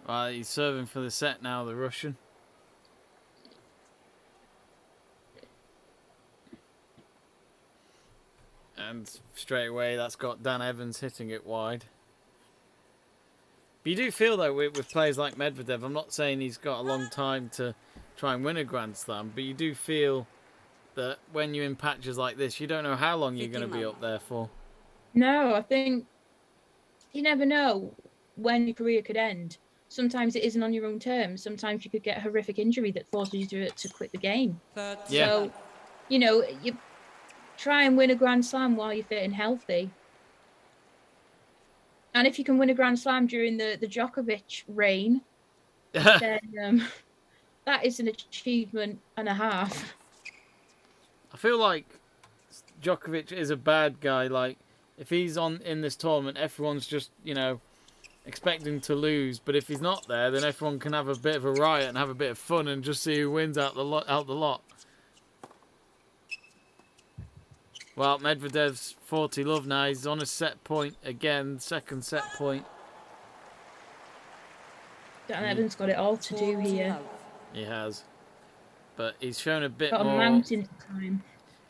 D: Well, he's serving for the set now, the Russian. And straight away, that's got Dan Evans hitting it wide. But you do feel, though, with players like Medvedev, I'm not saying he's got a long time to try and win a Grand Slam, but you do feel that when you're in patches like this, you don't know how long you're going to be up there for.
E: No, I think you never know when your career could end. Sometimes it isn't on your own terms. Sometimes you could get a horrific injury that forces you to quit the game.
D: Yeah.
E: So, you try and win a Grand Slam while you're fit and healthy. And if you can win a Grand Slam during the Djokovic reign, then that is an achievement and a half.
D: I feel like Djokovic is a bad guy. Like, if he's in this tournament, everyone's just, expecting to lose. But if he's not there, then everyone can have a bit of a riot and have a bit of fun and just see who wins out the lot. Well, Medvedev's 40 love now. He's on a set point again, second set point.
E: Dan Evans got it all to do here.
D: He has. But he's shown a bit
E: Got
D: more.
E: a mountain of time.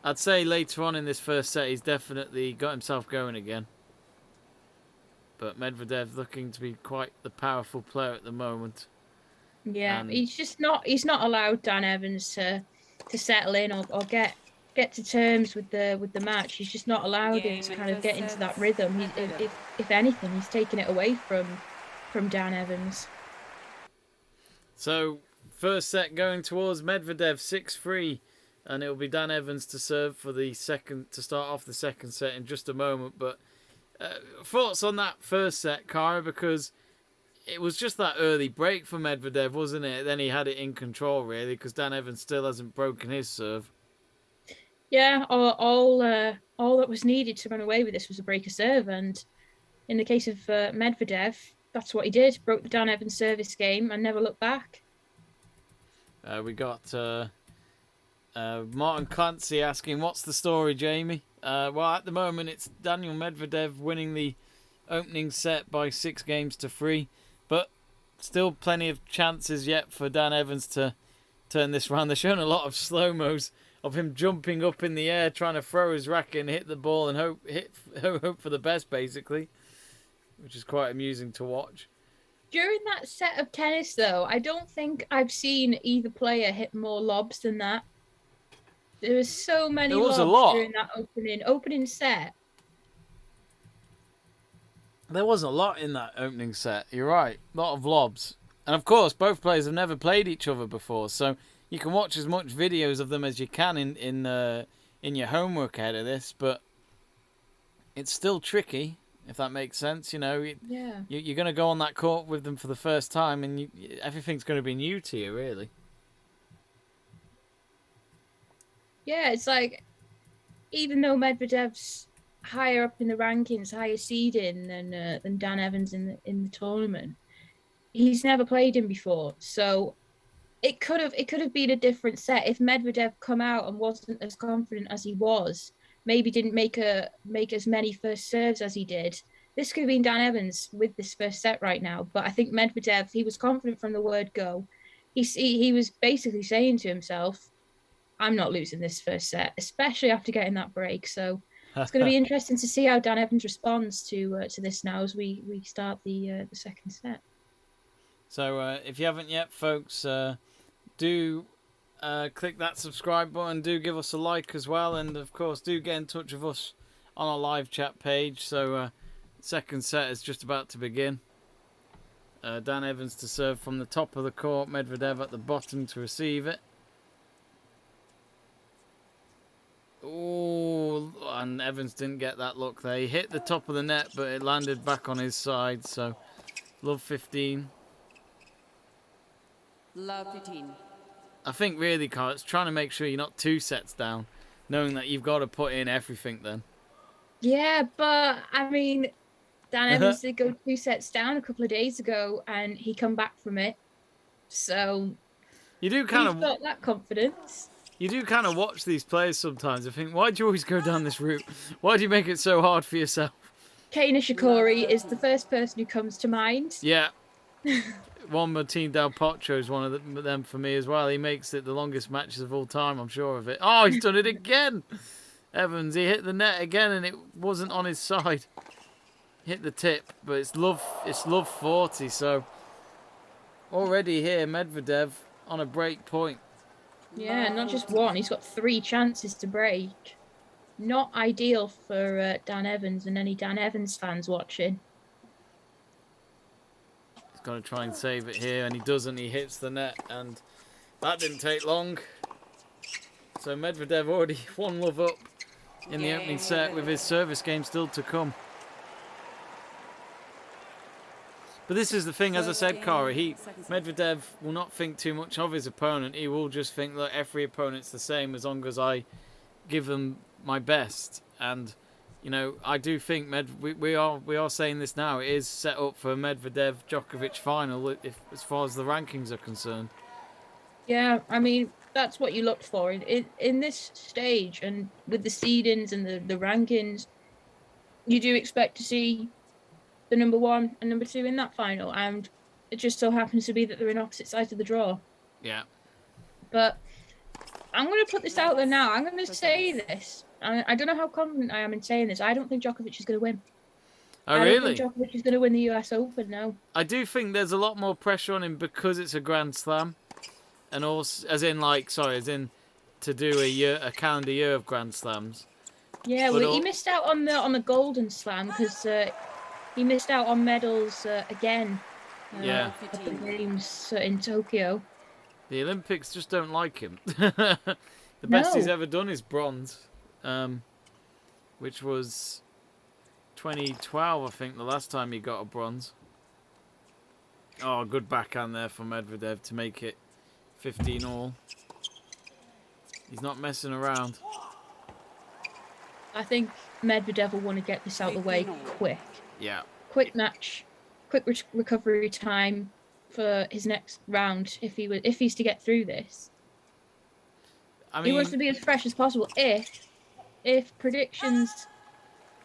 D: I'd say later on in this first set, he's definitely got himself going again. But Medvedev looking to be quite the powerful player at the moment.
E: Yeah, he's not allowed Dan Evans to settle in or get to terms with the match. He's just not allowed him to kind of get into that rhythm. If anything, he's taken it away from Dan Evans.
D: So First set going towards Medvedev, 6-3. And it'll be Dan Evans to serve for the second, to start off the second set in just a moment. But thoughts on that first set, Kara? Because it was just that early break for Medvedev, wasn't it? Then he had it in control, really, because Dan Evans still hasn't broken his serve.
E: Yeah, all that was needed to run away with this was a break of serve. And in the case of Medvedev, that's what he did. Broke the Dan Evans service game and never looked back.
D: We got... Martin Clancy asking, what's the story, Jamie? Well, at the moment, it's Daniil Medvedev winning the opening set by 6-3, but still plenty of chances yet for Dan Evans to turn this round. They're showing a lot of slow-mos of him jumping up in the air, trying to throw his racket and hit the ball and hope for the best, basically, which is quite amusing to watch.
E: During that set of tennis, though, I don't think I've seen either player hit more lobs than that. There was so many lobs during that opening set.
D: There was a lot in that opening set. You're right. A lot of lobs. And of course, both players have never played each other before, so you can watch as much videos of them as you can in your homework ahead of this, but it's still tricky, if that makes sense. You know, you're going to go on that court with them for the first time, and everything's going to be new to you, really.
E: Yeah, it's like, even though Medvedev's higher up in the rankings, higher seeding than Dan Evans in the tournament, he's never played him before. So it could have been a different set if Medvedev come out and wasn't as confident as he was. Maybe didn't make as many first serves as he did. This could have been Dan Evans with this first set right now. But I think Medvedev, he was confident from the word go. He was basically saying to himself, I'm not losing this first set, especially after getting that break. So it's going to be interesting to see how Dan Evans responds to this now as we start the second set.
D: So if you haven't yet, folks, do click that subscribe button. Do give us a like as well. And, of course, do get in touch with us on our live chat page. So second set is just about to begin. Dan Evans to serve from the top of the court. Medvedev at the bottom to receive it. Oh, and Evans didn't get that look there. He hit the top of the net, but it landed back on his side. So, love 15.
F: Love 15.
D: I think really, Carl, it's trying to make sure you're not 2 sets down, knowing that you've got to put in everything then.
E: Yeah, but I mean, Dan Evans did go 2 sets down a couple of days ago, and he come back from it. So
D: you do kind of
E: got that confidence.
D: You do kind of watch these players sometimes. I think, why do you always go down this route? Why do you make it so hard for yourself?
E: Kei Nishikori is the first person who comes to mind.
D: Yeah. Juan Martín Del Potro is one of them for me as well. He makes it the longest matches of all time, I'm sure of it. Oh, he's done it again. Evans, he hit the net again and it wasn't on his side. Hit the tip, but it's love 40. So already here, Medvedev on a break point.
E: Yeah, not just one. He's got 3 chances to break. Not ideal for Dan Evans and any Dan Evans fans watching.
D: He's got to try and save it here, and he doesn't. He hits the net, and that didn't take long. So Medvedev already 1 love up in the opening set with his service game still to come. But this is the thing, as I said, Kara, Medvedev will not think too much of his opponent. He will just think, look, every opponent's the same as long as I give them my best. And, you know, I do think we are saying this now. It is set up for a Medvedev-Djokovic final as far as the rankings are concerned.
E: Yeah, I mean, that's what you look for. In this stage and with the seedings and the rankings, you do expect to see the number 1 and number 2 in that final, and it just so happens to be that they're in opposite sides of the draw.
D: Yeah.
E: But I'm going to put this out there now. I'm going to say this. I don't know how confident I am in saying this. I don't think Djokovic is going to win.
D: Oh, really?
E: I don't think Djokovic is going to win the US Open now.
D: I do think there's a lot more pressure on him because it's a Grand Slam, and also as in to do a calendar year of Grand Slams.
E: Yeah, well, he missed out on the Golden Slam because he missed out on medals again.
D: Yeah.
E: At the games in Tokyo.
D: The Olympics just don't like him. The best he's
E: No.
D: ever done is bronze, which was 2012, I think, the last time he got a bronze. Oh, good backhand there from Medvedev to make it 15 all. He's not messing around.
E: I think Medvedev will want to get this out of the way quick.
D: Yeah.
E: Quick match, quick recovery time for his next round if he's to get through this.
D: I
E: He
D: mean,
E: wants to be as fresh as possible. If predictions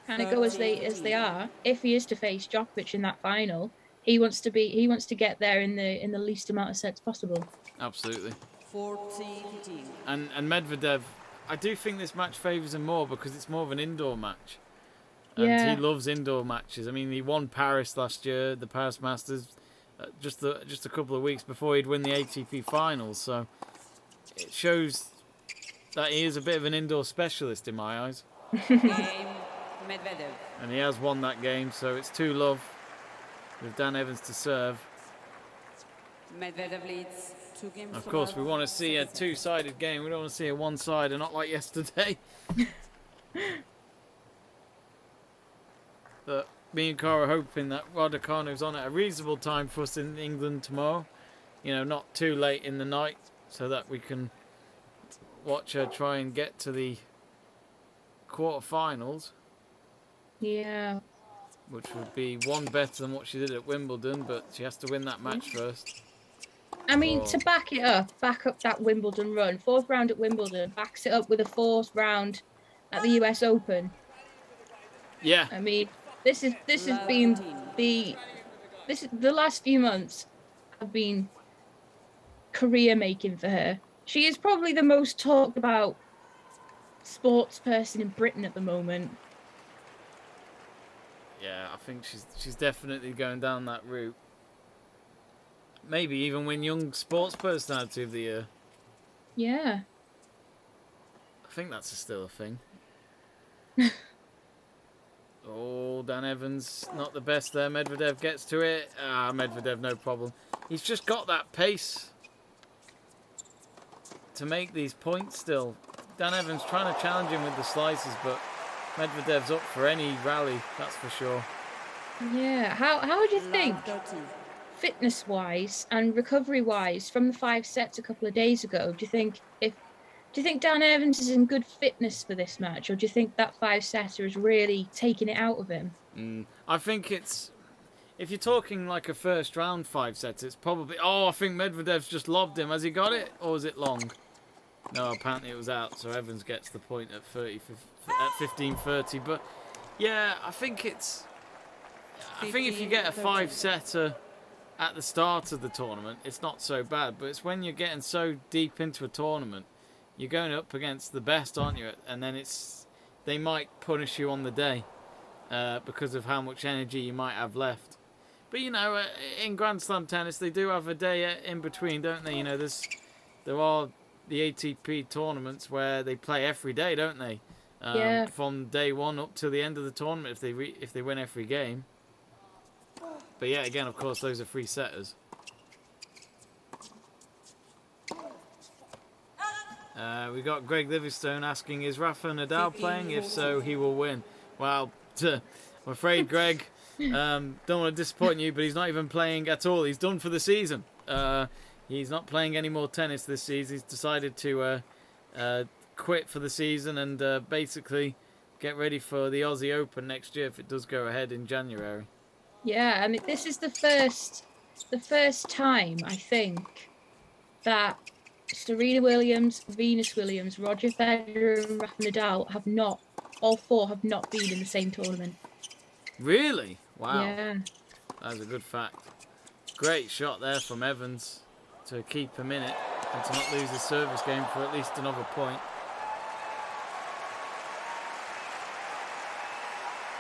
E: kind of go as they are, if he is to face Djokovic in that final, he wants to get there in the least amount of sets possible.
D: absolutely.
F: 14-15.
D: And Medvedev, I do think this match favours him more because it's more of an indoor match. And
E: Yeah.
D: he loves indoor matches. I mean, he won Paris last year, the Paris Masters, just a couple of weeks before he'd win the ATP finals. So it shows that he is a bit of an indoor specialist in my eyes.
F: Game Medvedev.
D: And he has won that game, so it's 2-love with Dan Evans to serve.
F: Medvedev leads 2 games.
D: Of
F: to
D: course, we
F: love.
D: want to see a two-sided game. We don't want to see a one-sider, not like yesterday. But me and Cara are hoping that Raducanu's on at a reasonable time for us in England tomorrow. You know, not too late in the night, so that we can watch her try and get to the quarterfinals,
E: Yeah.
D: which would be one better than what she did at Wimbledon, but she has to win that match first.
E: I mean,
D: Oh.
E: to back up that Wimbledon run, 4th round at Wimbledon, backs it up with a 4th round at the US Open.
D: Yeah,
E: I mean, this has been the last few months have been career making for her. She is probably the most talked about sports person in Britain at the moment.
D: yeah, I think she's definitely going down that route. Maybe even win Young Sports Personality of the Year.
E: Yeah.
D: I think that's still a thing. Oh, Dan Evans, not the best there. Medvedev gets to it. Medvedev, no problem. He's just got that pace to make these points still. Dan Evans trying to challenge him with the slices, but Medvedev's up for any rally, that's for sure.
E: Yeah. How would you think,
F: Love 13.
E: fitness-wise and recovery-wise, from the 5 sets a couple of days ago? Do you think Dan Evans is in good fitness for this match, or do you think that 5-setter is really taking it out of him?
D: I think it's, if you're talking like a first round 5 sets, it's probably, I think Medvedev's just lobbed him. Has he got it, or is it long? No, apparently it was out, so Evans gets the point at 15:30. But yeah, I think if you get a 5-setter at the start of the tournament, it's not so bad. But it's when you're getting so deep into a tournament, you're going up against the best, aren't you? And then they might punish you on the day because of how much energy you might have left. But you know, in Grand Slam tennis, they do have a day in between, don't they? You know, there are the ATP tournaments where they play every day, don't they?
E: Yeah.
D: From day one up to the end of the tournament, if they win every game. But yeah, again, of course, those are 3-setters. We got Greg Livingstone asking, is Rafa Nadal playing? If so, he will win. Well, I'm afraid, Greg, don't want to disappoint you, but he's not even playing at all. He's done for the season. He's not playing any more tennis this season. He's decided to quit for the season and basically get ready for the Aussie Open next year if it does go ahead in January.
E: Yeah, I mean, this is the first time, I think, that Serena Williams, Venus Williams, Roger Federer and Rafa Nadal all 4 have not been in the same tournament.
D: Really? Wow.
E: Yeah.
D: That's a good fact. Great shot there from Evans to keep him in it and to not lose the service game for at least another point.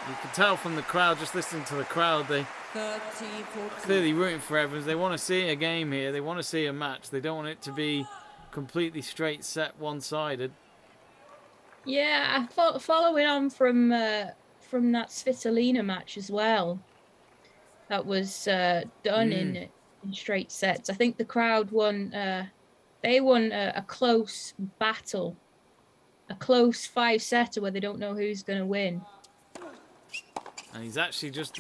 D: You can tell from the crowd, just listening to the crowd, they
F: 13-14.
D: clearly rooting for Evans. They want to see a game here. They want to see a match. They don't want it to be completely straight set, one-sided.
E: Yeah, following on from that Svitolina match as well, that was done in straight sets. I think the crowd won They won a close battle, a close 5-setter where they don't know who's going to win.
D: And he's actually just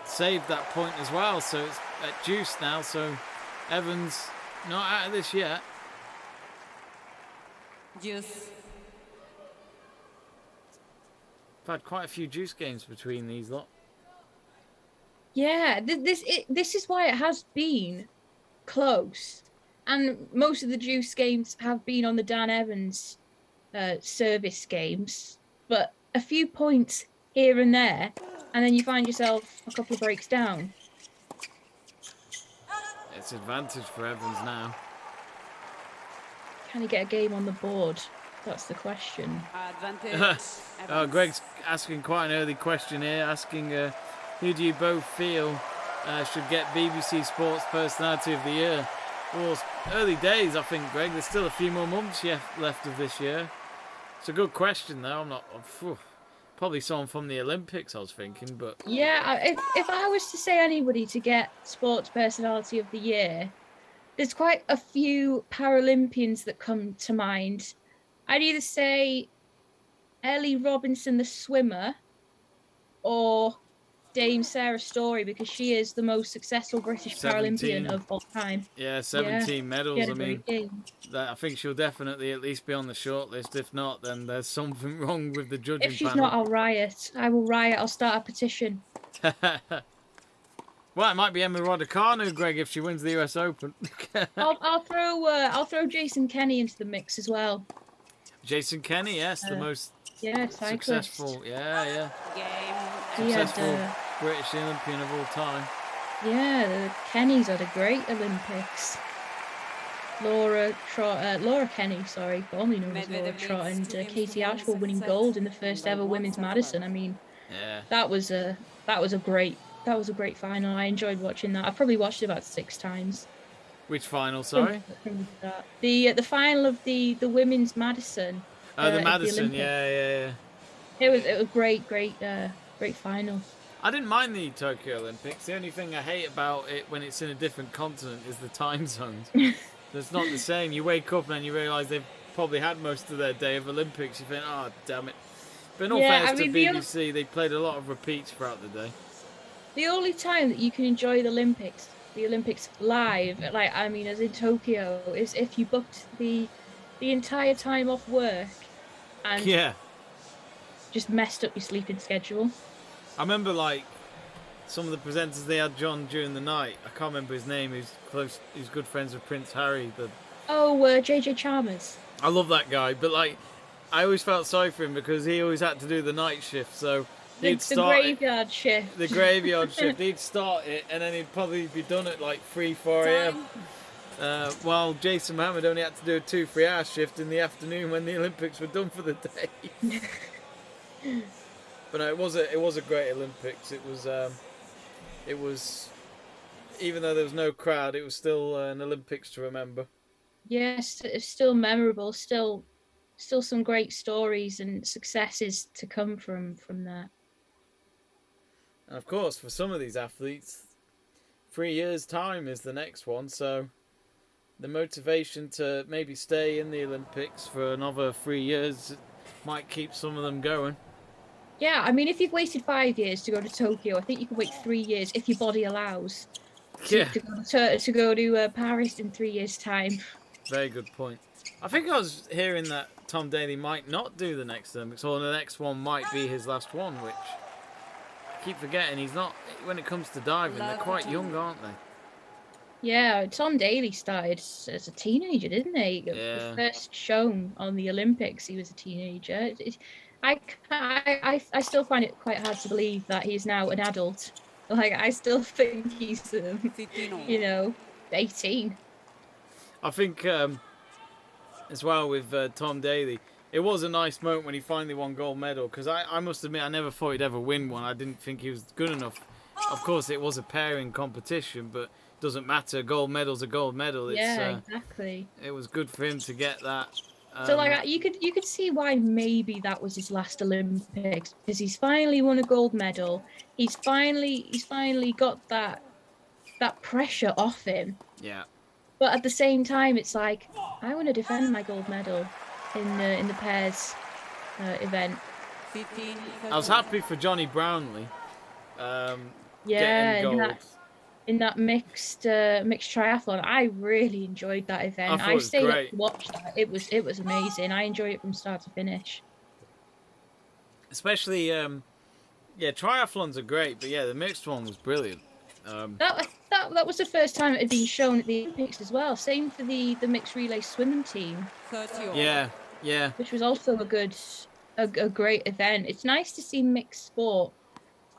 D: saved that point as well, so it's at deuce now. So Evans not out of this yet.
F: Deuce.
D: I've had quite a few deuce games between these lot.
E: Yeah, this is why it has been close, and most of the deuce games have been on the Dan Evans service games, but a few points here and there, and then you find yourself a couple of breaks down.
D: It's advantage for Evans now.
E: Can he get a game on the board? That's the question.
F: Advantage.
D: Greg's asking quite an early question here, asking who do you both feel should get BBC Sports Personality of the Year? Well, it's early days, I think, Greg. There's still a few more months left of this year. It's a good question, though. Probably someone from the Olympics, I was thinking, but...
E: Yeah, if I was to say anybody to get Sports Personality of the Year, there's quite a few Paralympians that come to mind. I'd either say Ellie Robinson, the swimmer, or Dame Sarah Storey, because she is the most successful British
D: 17.
E: Paralympian of all time.
D: Yeah, 17 medals. I mean,
E: game.
D: I think she'll definitely at least be on the short list. If not, then there's something wrong with the judging
E: If she's
D: panel.
E: not, I'll riot. I will riot. I'll start a petition.
D: Well, it might be Emma Raducanu, Greg, if she wins the US Open.
E: I'll throw Jason Kenny into the mix as well.
D: Jason Kenny, yes, the most
E: cyclist.
D: successful. Yeah.
F: Game.
E: He had,
D: Successful British Olympian of all time.
E: Yeah, the Kennys had a great Olympics. Laura Kenny, formerly known as Laura Trott, and Katie Archibald winning gold in the first ever women's Madison. I mean,
D: Yeah.
E: that was a great final. I enjoyed watching that. I've probably watched it about 6 times.
D: Which final, sorry?
E: The final of the women's Madison.
D: Oh, the
E: at
D: Madison,
E: Olympics.
D: yeah.
E: It was great final.
D: I didn't mind the Tokyo Olympics. The only thing I hate about it when it's in a different continent is the time zones. It's not the same. You wake up and then you realise they've probably had most of their day of Olympics. You think, oh, damn it. But in all fairness to BBC, they played a lot of repeats throughout the day.
E: The only time that you can enjoy the Olympics live, as in Tokyo, is if you booked the entire time off work and just messed up your sleeping schedule.
D: I remember, some of the presenters they had John during the night. I can't remember his name. Who's good friends with Prince Harry.
E: JJ Chalmers.
D: I love that guy, but I always felt sorry for him because he always had to do the night shift. So he'd start
E: the graveyard shift.
D: The graveyard shift. He'd start it, and then he'd probably be done at 3-4 a.m. While Jason Mohammed only had to do a 2-3 hour shift in the afternoon when the Olympics were done for the day. But no, it was a great Olympics. It was even though there was no crowd, it was still an Olympics to remember.
E: Yes, it's still memorable. Still some great stories and successes to come from that.
D: And of course, for some of these athletes, 3 years' time is the next one. So the motivation to maybe stay in the Olympics for another 3 years might keep some of them going.
E: Yeah, I mean, if you've waited 5 years to go to Tokyo, I think you can wait 3 years if your body allows. To go to Paris in 3 years' time.
D: Very good point. I think I was hearing that Tom Daley might not do the next Olympics, or the next one might be his last one, which I keep forgetting he's not. When it comes to diving, they're quite young, aren't they?
E: Yeah, Tom Daley started as a teenager, didn't he?
D: Yeah.
E: First shown on the Olympics, he was a teenager. I still find it quite hard to believe that he's now an adult. I still think he's, 18.
D: I think as well with Tom Daley, it was a nice moment when he finally won gold medal, because I must admit I never thought he'd ever win one. I didn't think he was good enough. Of course, it was a pairing competition, but it doesn't matter. Gold medal's a gold medal.
E: Exactly.
D: It was good for him to get that.
E: So you could see why maybe that was his last Olympics, because he's finally won a gold medal. He's finally got that pressure off him.
D: Yeah.
E: But at the same time, it's like I want to defend my gold medal in the pairs event.
F: 15,
D: I was happy for Johnny Brownlee
E: Yeah,
D: getting gold.
E: in that mixed triathlon, I really enjoyed that event.
D: thought it was
E: stayed
D: great.
E: up to watch that. It was amazing. I enjoyed it from start to finish.
D: Especially, triathlons are great, but yeah, the mixed one was brilliant.
E: That was the first time it had been shown at the Olympics as well. Same for the mixed relay swimming team,
F: 30 all.
D: Yeah.
E: which was also a great event. It's nice to see mixed sport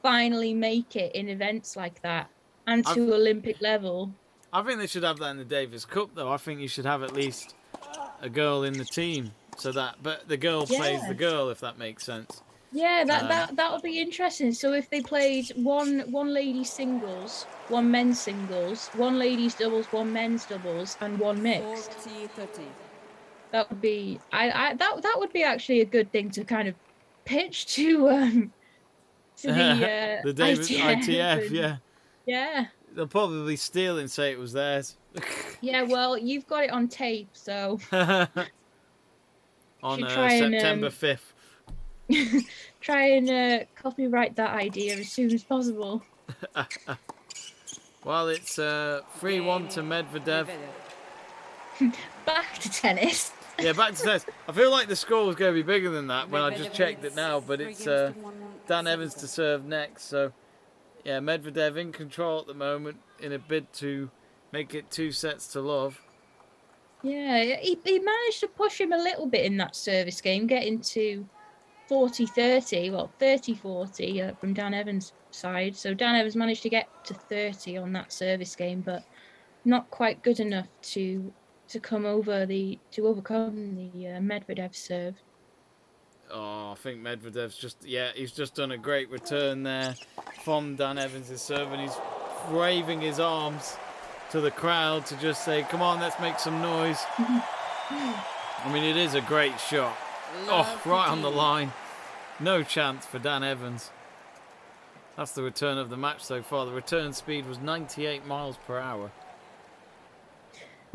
E: finally make it in events like that and to Olympic level.
D: I think they should have that in the Davis Cup, though. I think you should have at least a girl in the team, but the girl plays the girl, if that makes sense.
E: Yeah, that would be interesting. So if they played one ladies singles, one men's singles, one ladies doubles, one men's doubles, and one mixed,
F: 40, 30.
E: that would be that would be actually a good thing to kind of pitch to the
D: Davis ITF,
E: and, yeah.
D: They'll probably steal it and say it was theirs.
E: Yeah, well, you've got it on tape, so
D: On
E: should try and,
D: September 5th.
E: try and copyright that idea as soon as possible.
D: Well, it's 3-1 to Medvedev.
E: Back to tennis.
D: Yeah, back to tennis. I feel like the score was going to be bigger than that when I just checked it now, but it's Dan Evans to serve next. So, yeah, Medvedev in control at the moment in a bid to make it 2-0.
E: Yeah, he managed to push him a little bit in that service game, getting to 40-30, well, 30-40 from Dan Evans' side. So Dan Evans managed to get to 30 on that service game, but not quite good enough to overcome the Medvedev serve.
D: Oh, I think Medvedev's he's just done a great return there from Dan Evans' serve, and he's waving his arms to the crowd to just say, come on, let's make some noise. I mean, it is a great shot. Oh, right on the line. No chance for Dan Evans. That's the return of the match so far. The return speed was 98 miles per hour.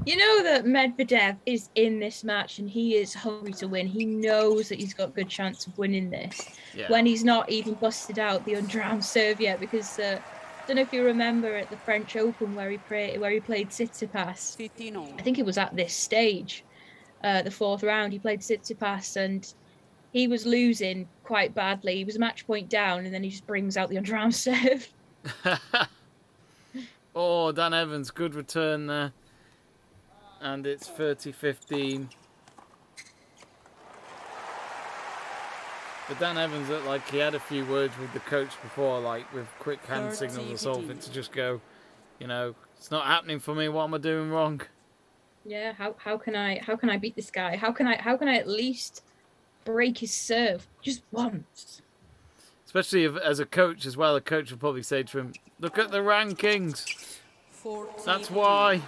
E: You know that Medvedev is in this match and he is hungry to win. He knows that he's got a good chance of winning this when he's not even busted out the underarm serve yet, because I don't know if you remember at the French Open where he played Tsitsipas.
F: 15 all.
E: I think it was at this stage, the fourth round. He played Tsitsipas and he was losing quite badly. He was a match point down, and then he just brings out the underarm serve.
D: Oh, Dan Evans, good return there. And it's 30-15. But Dan Evans looked like he had a few words with the coach before, like with quick hand signals or something, to just go, it's not happening for me. What am I doing wrong?
E: Yeah, how can I beat this guy? How can I at least break his serve just once?
D: Especially as a coach as well. A coach will probably say to him, "Look at the rankings.
F: 40,
D: That's why."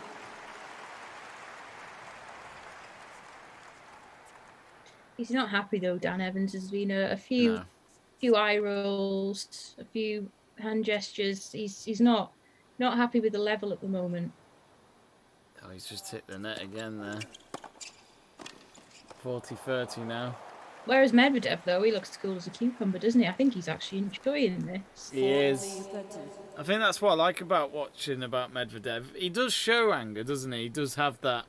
E: He's not happy though. Dan Evans has been a few eye rolls, a few hand gestures. He's not happy with the level at the moment.
D: Oh, he's just hit the net again there. 40-30 now.
E: Whereas Medvedev, though, he looks as cool as a cucumber, doesn't he? I think he's actually enjoying this.
D: He is.
F: 30.
D: I think that's what I like about watching about Medvedev. He does show anger, doesn't he? He does have that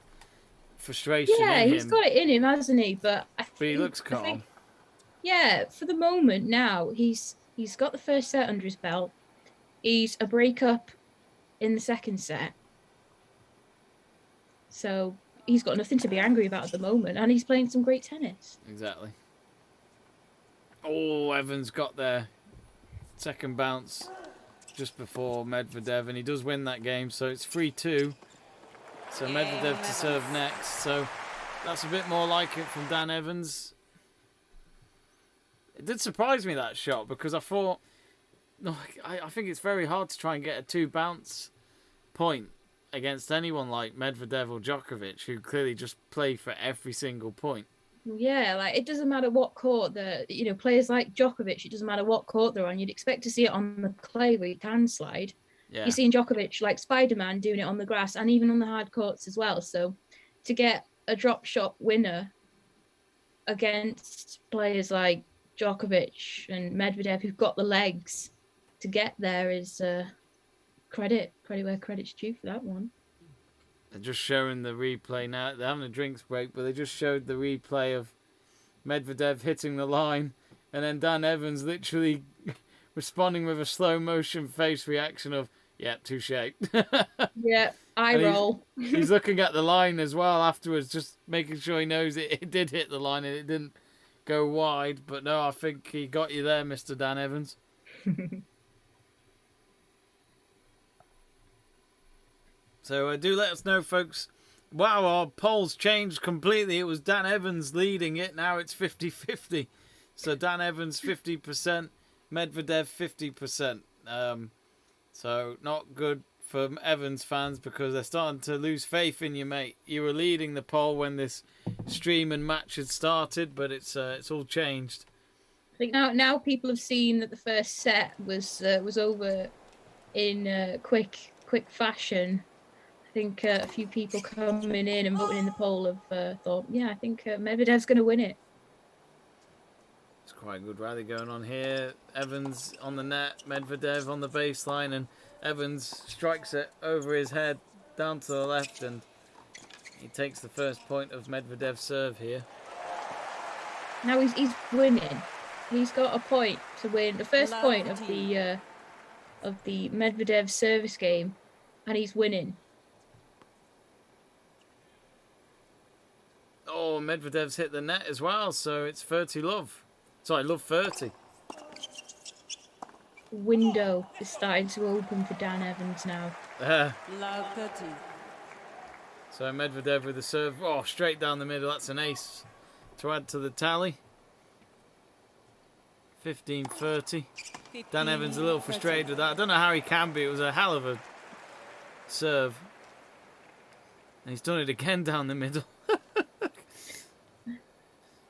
D: frustration in him.
E: Yeah, he's got it in him, hasn't he? But
D: he looks calm.
E: Yeah, for the moment now, he's got the first set under his belt. He's a breakup in the second set. So he's got nothing to be angry about at the moment, and he's playing some great tennis.
D: Exactly. Oh, Evans got their second bounce just before Medvedev, and he does win that game, so it's 3-2. So Medvedev to serve next. So that's a bit more like it from Dan Evans. It did surprise me, that shot, because I thought, I think it's very hard to try and get a 2-bounce point against anyone like Medvedev or Djokovic, who clearly just play for every single point.
E: Yeah, like it doesn't matter what court players like Djokovic, it doesn't matter what court they're on. You'd expect to see it on the clay where you can slide.
D: Yeah.
E: You're seeing Djokovic like Spider-Man doing it on the grass and even on the hard courts as well. So to get a drop shot winner against players like Djokovic and Medvedev who've got the legs to get there is credit where credit's due for that one.
D: They're just showing the replay now. They're having a drinks break, but they just showed the replay of Medvedev hitting the line, and then Dan Evans literally responding with a slow motion face reaction of, yeah, touche.
E: Yeah, eye roll.
D: He's looking at the line as well afterwards, just making sure he knows it did hit the line and it didn't go wide. But no, I think he got you there, Mr. Dan Evans. So do let us know, folks. Wow, our polls changed completely. It was Dan Evans leading it. Now it's 50-50. So Dan Evans 50%, Medvedev 50%. So not good for Evans fans because they're starting to lose faith in you, mate. You were leading the poll when this stream and match had started, but it's all changed.
E: I think now people have seen that the first set was over in quick fashion. I think a few people coming in and voting in the poll have thought, yeah, I think Medvedev's going to win it.
D: It's quite a good rally going on here. Evans on the net, Medvedev on the baseline, and Evans strikes it over his head down to the left, and he takes the first point of Medvedev's serve here.
E: Now he's winning. He's got a point to win. The first point of the Medvedev service game, and he's winning.
D: Oh, Medvedev's hit the net as well, so it's 30 love. Sorry, love 30.
E: Window is starting to open for Dan Evans now.
F: Love 30.
D: So Medvedev with the serve. Oh, straight down the middle. That's an ace to add to the tally. 15-30. Dan Evans a little frustrated with that. I don't know how he can be. It was a hell of a serve. And he's done it again down the middle.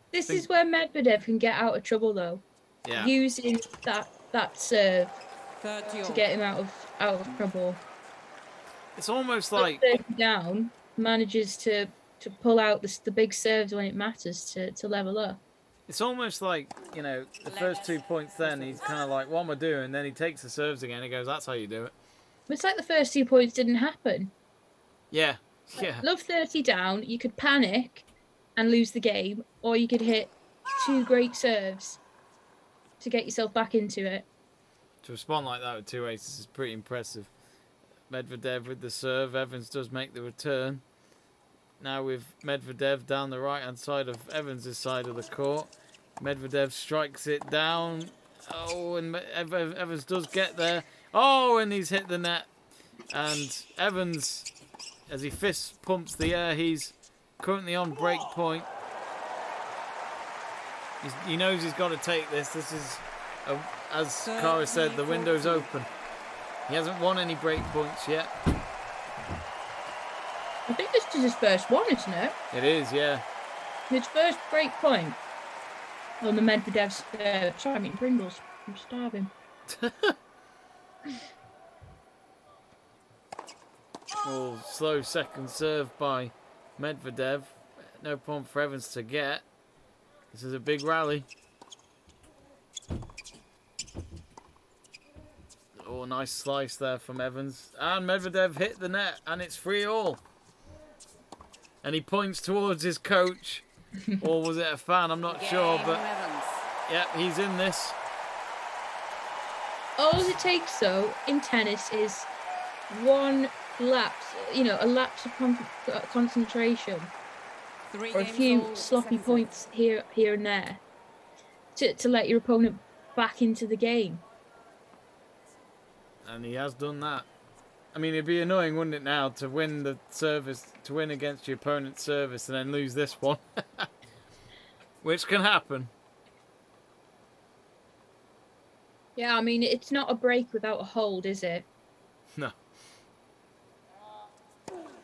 E: This is where Medvedev can get out of trouble, though.
D: Yeah.
E: Using that serve
F: 30
E: to get him out of trouble.
D: It's almost like
E: 30 down, manages to pull out the big serves when it matters to level up.
D: it's almost like, you know, the first 2 points. Then he's kind of like, what am I doing? And then he takes the serves again. He goes, that's how you do it.
E: It's like the first 2 points didn't happen.
D: Yeah. Yeah.
E: Love 30 down. You could panic and lose the game, or you could hit 2 great serves to get yourself back into it.
D: To respond like that with 2 aces is pretty impressive. Medvedev with the serve. Evans does make the return. Now with Medvedev down the right-hand side of Evans' side of the court. Medvedev strikes it down. Oh, and Evans does get there. Oh, and he's hit the net. And Evans, as he fist pumps the air, he's currently on break point. He knows he's got to take this. This is, as Kara said, the window's open. He hasn't won any break points yet.
E: I think this is his first one, isn't it?
D: It is, yeah.
E: His first break point on the Medvedev's. Sorry, I'm eating Pringles. I'm starving.
D: Oh, slow second serve by Medvedev. No problem for Evans to get. This is a big rally. Oh, nice slice there from Evans. And Medvedev hit the net, and it's 3-all. And he points towards his coach. Or was it a fan? I'm not sure, but yeah, he's in this.
E: All it takes, though, in tennis is one lapse, a lapse of concentration, or a few sloppy points here and there to let your opponent back into the game.
D: And he has done that. I mean, it'd be annoying, wouldn't it, now, to win the service, to win against your opponent's service and then lose this one. Which can happen.
E: Yeah, I mean, it's not a break without a hold, is it?
D: No.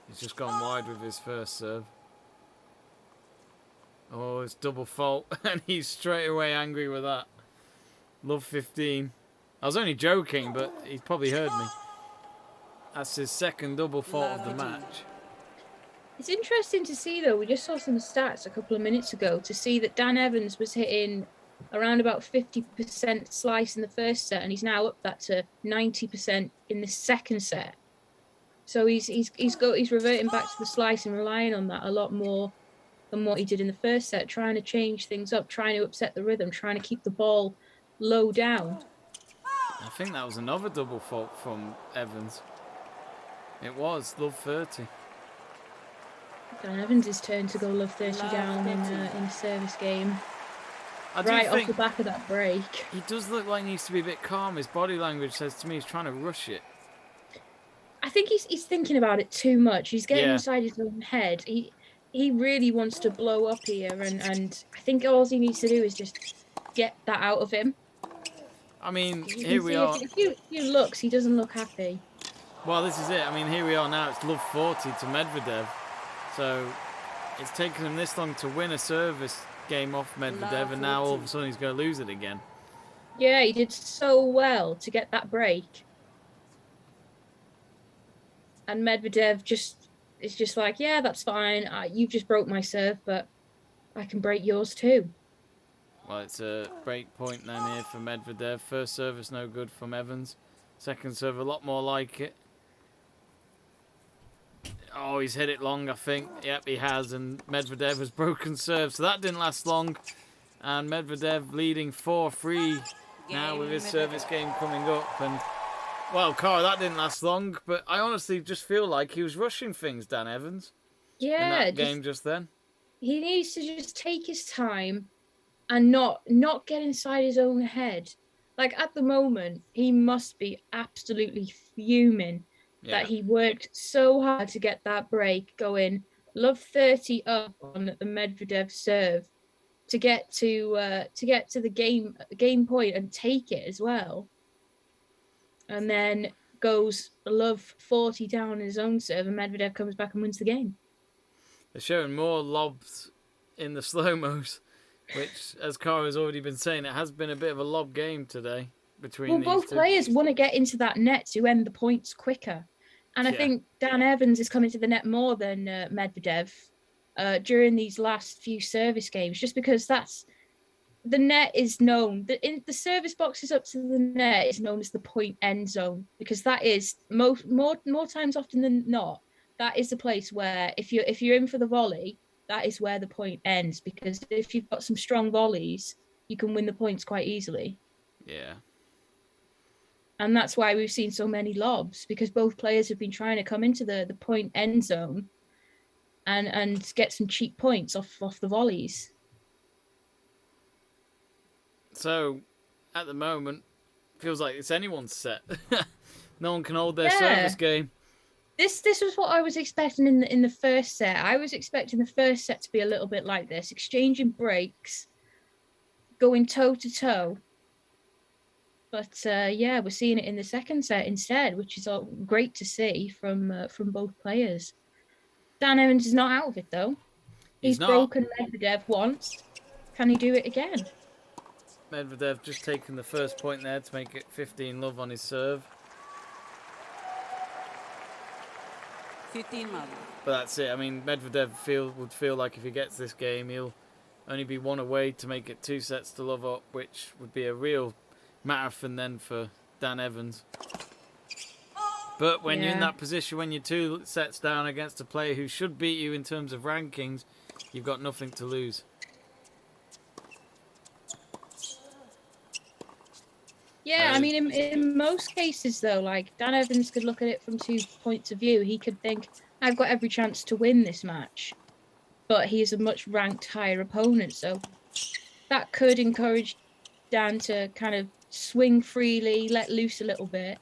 D: He's just gone wide with his first serve. Oh, it's double fault. And he's straight away angry with that. Love 15. I was only joking, but he's probably heard me. That's his second double fault of the
F: Lovely.
D: match.
E: It's interesting to see, though, we just saw some stats a couple of minutes ago to see that Dan Evans was hitting around about 50% slice in the first set, and he's now up that to 90% in the second set. So he's reverting back to the slice and relying on that a lot more than what he did in the first set, trying to change things up, trying to upset the rhythm, trying to keep the ball low down.
D: I think that was another double fault from Evans. It was love 30.
E: Dan Evans' turn to go love 30
F: Love
E: down
F: 30.
E: in the service game.
D: I do
E: Right off
D: think
E: the back of that break.
D: he does look like he needs to be a bit calm. His body language says to me he's trying to rush it.
E: I think he's thinking about it too much. He's getting
D: Yeah.
E: inside his own head. He really wants to blow up here, and I think all he needs to do is just get that out of him.
D: I mean,
E: You
D: here
E: can
D: we
E: see
D: are.
E: if you looks, he doesn't look happy.
D: Well, this is it. I mean, here we are now. It's love 40 to Medvedev. So it's taken him this long to win a service game off Medvedev, and now all of a sudden he's going to lose it again.
E: Yeah, he did so well to get that break. And Medvedev is just like, yeah, that's fine. You've just broke my serve, but I can break yours too.
D: Well, it's a break point then here for Medvedev. First service no good from Evans. Second serve a lot more like it. Oh, he's hit it long, I think. Yep, he has. And Medvedev has broken serve. So that didn't last long. And Medvedev leading 4-3 now with his service game coming up. And, well, Kara, that didn't last long. But I honestly just feel like he was rushing things, Dan Evans, in
E: Yeah,
D: that game just then.
E: he needs to just take his time and not get inside his own head. Like, at the moment, he must be absolutely fuming that he worked so hard to get that break going, love 30 up on the Medvedev serve to get to the game point and take it as well, and then goes love 40 down in his own serve, and Medvedev comes back and wins the game.
D: They're showing more lobs in the slow-mos, which, as Kara's already been saying, it has been a bit of a lob game today between these
E: Both
D: two.
E: players want to get into that net to end the points quicker. And I think Dan Evans is coming to the net more than Medvedev during these last few service games, just because the net is known. The service boxes up to the net is known as the point end zone, because that is more times often than not, that is the place where if you're in for the volley, that is where the point ends, because if you've got some strong volleys, you can win the points quite easily.
D: Yeah.
E: And that's why we've seen so many lobs, because both players have been trying to come into the point end zone and get some cheap points off the volleys.
D: So, at the moment, feels like it's anyone's set. No one can hold their service game.
E: This was what I was expecting in the first set. I was expecting the first set to be a little bit like this, exchanging breaks, going toe to toe. But we're seeing it in the second set instead, which is all great to see from both players. Dan Evans is not out of it though. He's broken Medvedev once. Can he do it again?
D: Medvedev just taking the first point there to make it 15 love on his serve.
F: 15 love.
D: But that's it. I mean, Medvedev would feel like if he gets this game, he'll only be one away to make it 2 sets to love up, which would be a real marathon then for Dan Evans. But when you're in that position, when you're 2 sets down against a player who should beat you in terms of rankings, you've got nothing to lose.
E: Yeah, I mean, in most cases, though, like, Dan Evans could look at it from 2 points of view. He could think, I've got every chance to win this match, but he is a much ranked higher opponent. So that could encourage Dan to kind of swing freely, let loose a little bit.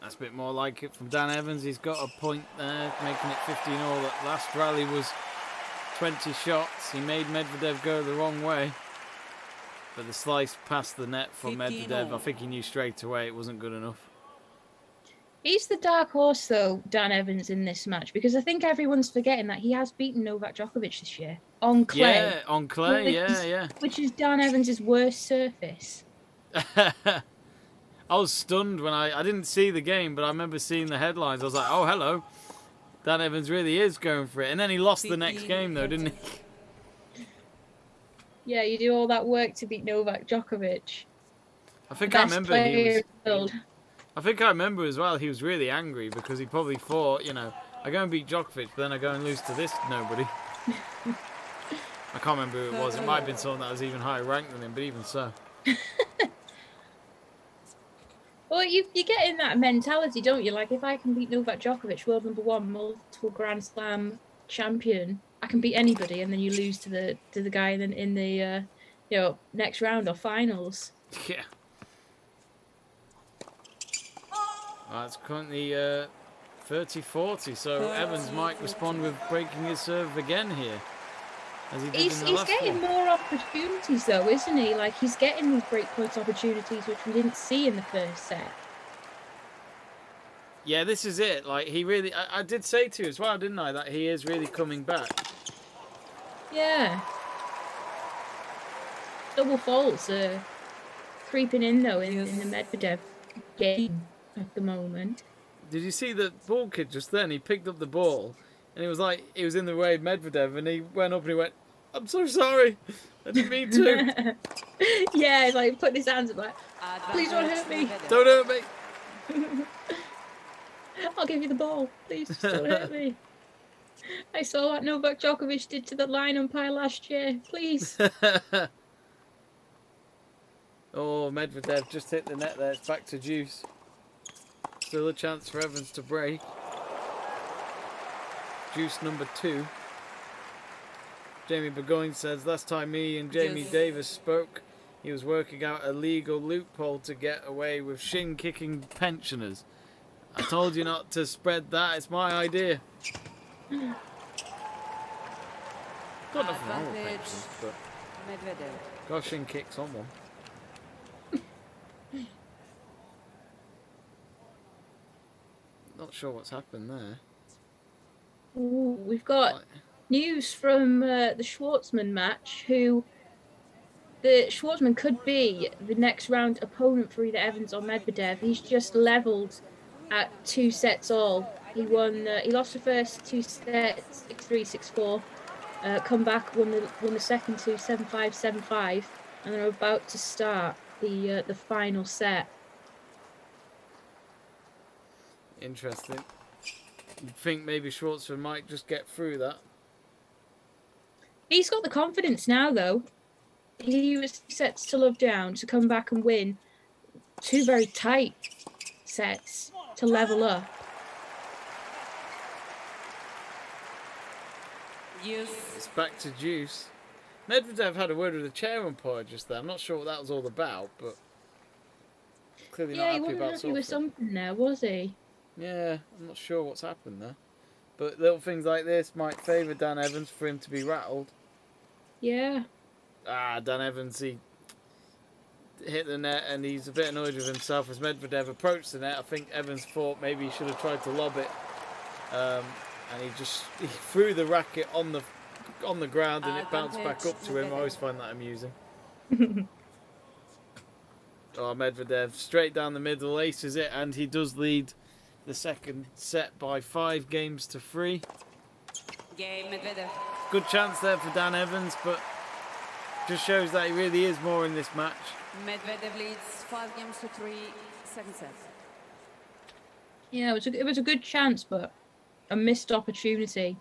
D: That's a bit more like it from Dan Evans. He's got a point there, making it 15-all. That last rally was 20 shots. He made Medvedev go the wrong way. But the slice past the net from Medvedev, I think he knew straight away it wasn't good enough.
E: He's the dark horse, though, Dan Evans, in this match, because I think everyone's forgetting that he has beaten Novak Djokovic this year on clay.
D: Yeah, on clay, yeah.
E: Which is Dan Evans' worst surface.
D: I was stunned when I didn't see the game, but I remember seeing the headlines. I was like, oh, hello. Dan Evans really is going for it. And then he lost the next game, though, didn't he?
E: Yeah, you do all that work to beat Novak Djokovic.
D: I think
E: Best
D: I remember
E: player
D: he was.
E: in the world.
D: I think I remember as well. He was really angry because he probably thought, you know, I go and beat Djokovic, but then I go and lose to this nobody. I can't remember who it was. It might have been someone that was even higher ranked than him, but even so.
E: Well, you get in that mentality, don't you? Like, if I can beat Novak Djokovic, world number one, multiple Grand Slam champion, I can beat anybody, and then you lose to the guy in the next round or finals.
D: Yeah. Well, it's currently 30-40, so Evans might respond with breaking his serve again here. As he did
E: He's
D: in the last
E: getting
D: one.
E: more opportunities, though, isn't he? Like, he's getting these breakpoint opportunities, which we didn't see in the first set.
D: Yeah, this is it. Like, he really... I did say to you as well, didn't I, that he is really coming back.
E: Yeah. Double faults are creeping in, though, in the Medvedev game at the moment.
D: Did you see the ball kid just then? He picked up the ball, and it was like he was in the way of Medvedev, and he went up and he went, I'm so sorry. I didn't mean to.
E: Yeah, he's like putting his hands up like, please don't hurt me.
D: Don't hurt me.
E: I'll give you the ball. Please just don't hurt me. I saw what Novak Djokovic did to the line umpire last year. Please.
D: Oh, Medvedev just hit the net there. It's back to deuce. Still a chance for Evans to break. Deuce number 2. Jamie Burgoyne says, last time me and Jamie Davies spoke, he was working out a legal loophole to get away with shin-kicking pensioners. I told you not to spread that. It's my idea. Got nothing wrong with pensions, but got shin kick someone. Not sure what's happened there.
E: Ooh, we've got news from the Schwartzman match, who the Schwartzman could be the next round opponent for either Evans or Medvedev. He's just levelled at 2 sets all. He won. He lost the first 2 sets, 6-3, 6-4. Come back, won the second 2, 7-5, 7-5, and they're about to start the final set.
D: Interesting. You'd think maybe Schwartzman might just get through that.
E: He's got the confidence now, though. He was sets to love down to come back and win 2 very tight sets to level up.
D: It's back to deuce. Medvedev had a word with the chair umpire just there. I'm not sure what that was all about, but clearly not
E: Yeah, he
D: happy
E: wasn't
D: about
E: happy with
D: something.
E: something there, was he?
D: Yeah, I'm not sure what's happened there. But little things like this might favour Dan Evans for him to be rattled.
E: Yeah.
D: Dan Evans, he hit the net and he's a bit annoyed with himself as Medvedev approached the net. I think Evans thought maybe he should have tried to lob it. And he threw the racket on the ground and it bounced back up to him. I always find that amusing. Medvedev straight down the middle, aces it, and he does lead the second set by 5 games to 3.
F: Game Medvedev.
D: Good chance there for Dan Evans, but just shows that he really is more in this match.
F: Medvedev leads 5 games to 3, second set.
E: Yeah, it was a good chance, but a missed opportunity.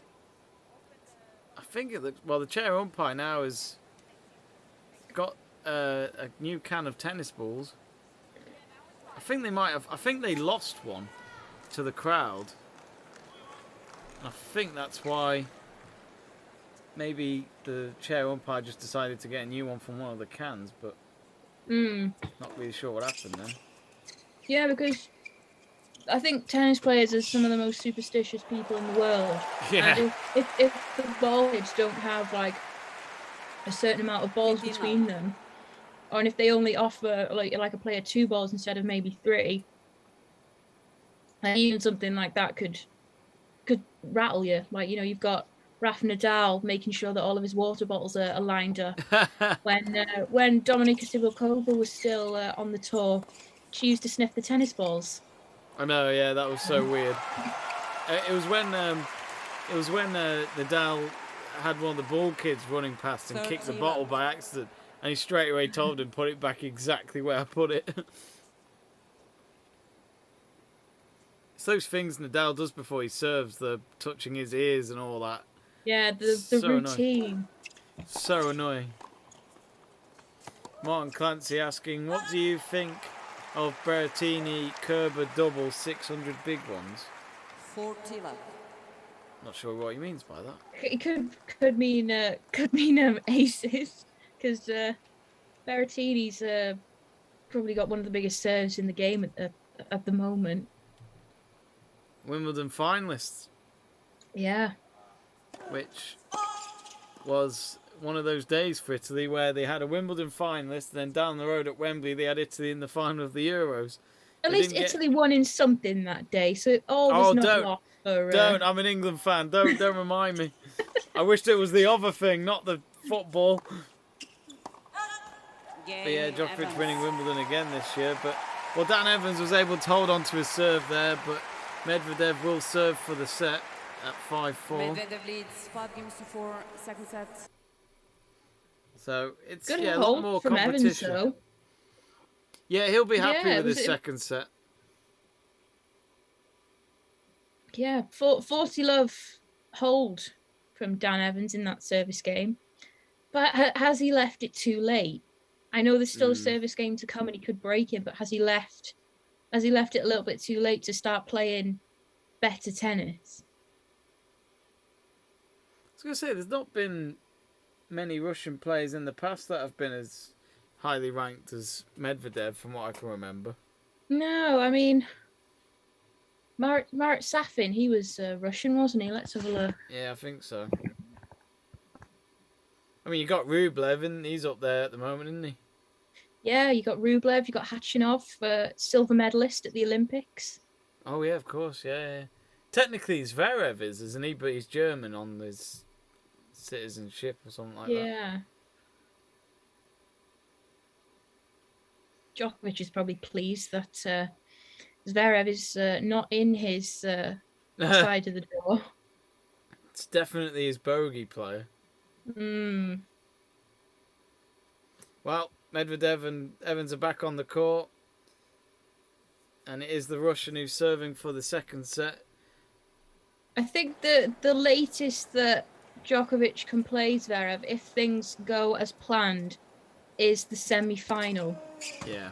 D: I think it looks... Well, the chair umpire now has got a new can of tennis balls. I think they might have... I think they lost one to the crowd. I think that's why maybe the chair umpire just decided to get a new one from one of the cans, but not really sure what happened then.
E: Yeah, because I think tennis players are some of the most superstitious people in the world.
D: Yeah.
E: And if the ball heads don't have like a certain amount of balls between them, or if they only offer like a player 2 balls instead of maybe 3, and even something like that could rattle you. Like, you've got Rafa Nadal making sure that all of his water bottles are lined up. When Dominika Sibylkova was still on the tour, she used to sniff the tennis balls.
D: I know, yeah, that was so weird. It was when Nadal had one of the ball kids running past and kicked the bottle by accident, and he straight away told him put it back exactly where I put it. It's those things Nadal does before he serves, the touching his ears and all that.
E: Yeah, the
D: So
E: routine.
D: So annoying. Martin Clancy asking, what do you think of Berrettini Kerber double 600 big ones?
F: 40 love.
D: Not sure what he means by that.
E: It could mean aces, because Berrettini's probably got one of the biggest serves in the game at the moment.
D: Wimbledon finalists,
E: Yeah.
D: which was one of those days for Italy where they had a Wimbledon finalist, and then down the road at Wembley they had Italy in the final of the Euros.
E: At
D: They
E: least
D: didn't
E: Italy won in something that day, so it all was not lost for...
D: Don't, I'm an England fan, don't remind me. I wished it was the other thing, not the football. But yeah, Djokovic winning Wimbledon again this year. But well, Dan Evans was able to hold on to his serve there, but Medvedev will serve for the set at 5-4.
F: Medvedev leads 5-4, second set.
D: So it's
E: Good
D: a lot more
E: hold from Evans,
D: competition.
E: though.
D: Yeah, he'll be happy
E: Yeah,
D: with his
E: it-
D: second set.
E: Yeah, 40 love hold from Dan Evans in that service game. But has he left it too late? I know there's still a service game to come and he could break him, but has he left it a little bit too late to start playing better tennis?
D: I was going to say, there's not been many Russian players in the past that have been as highly ranked as Medvedev, from what I can remember.
E: No, I mean, Marat Safin, he was Russian, wasn't he? Let's have a look.
D: Yeah, I think so. I mean, you got Rublev, and he's up there at the moment, isn't he?
E: Yeah, you got Rublev, you got Khachanov, silver medalist at the Olympics.
D: Oh, yeah, of course, yeah. Technically, Zverev is, isn't he? But he's German on his citizenship or something like that.
E: Yeah. Djokovic is probably pleased that Zverev is not in his side of the door.
D: It's definitely his bogey player. Well, Medvedev and Evans are back on the court. And it is the Russian who's serving for the second set.
E: I think the latest that Djokovic can play Zverev, if things go as planned, is the semi-final.
D: Yeah.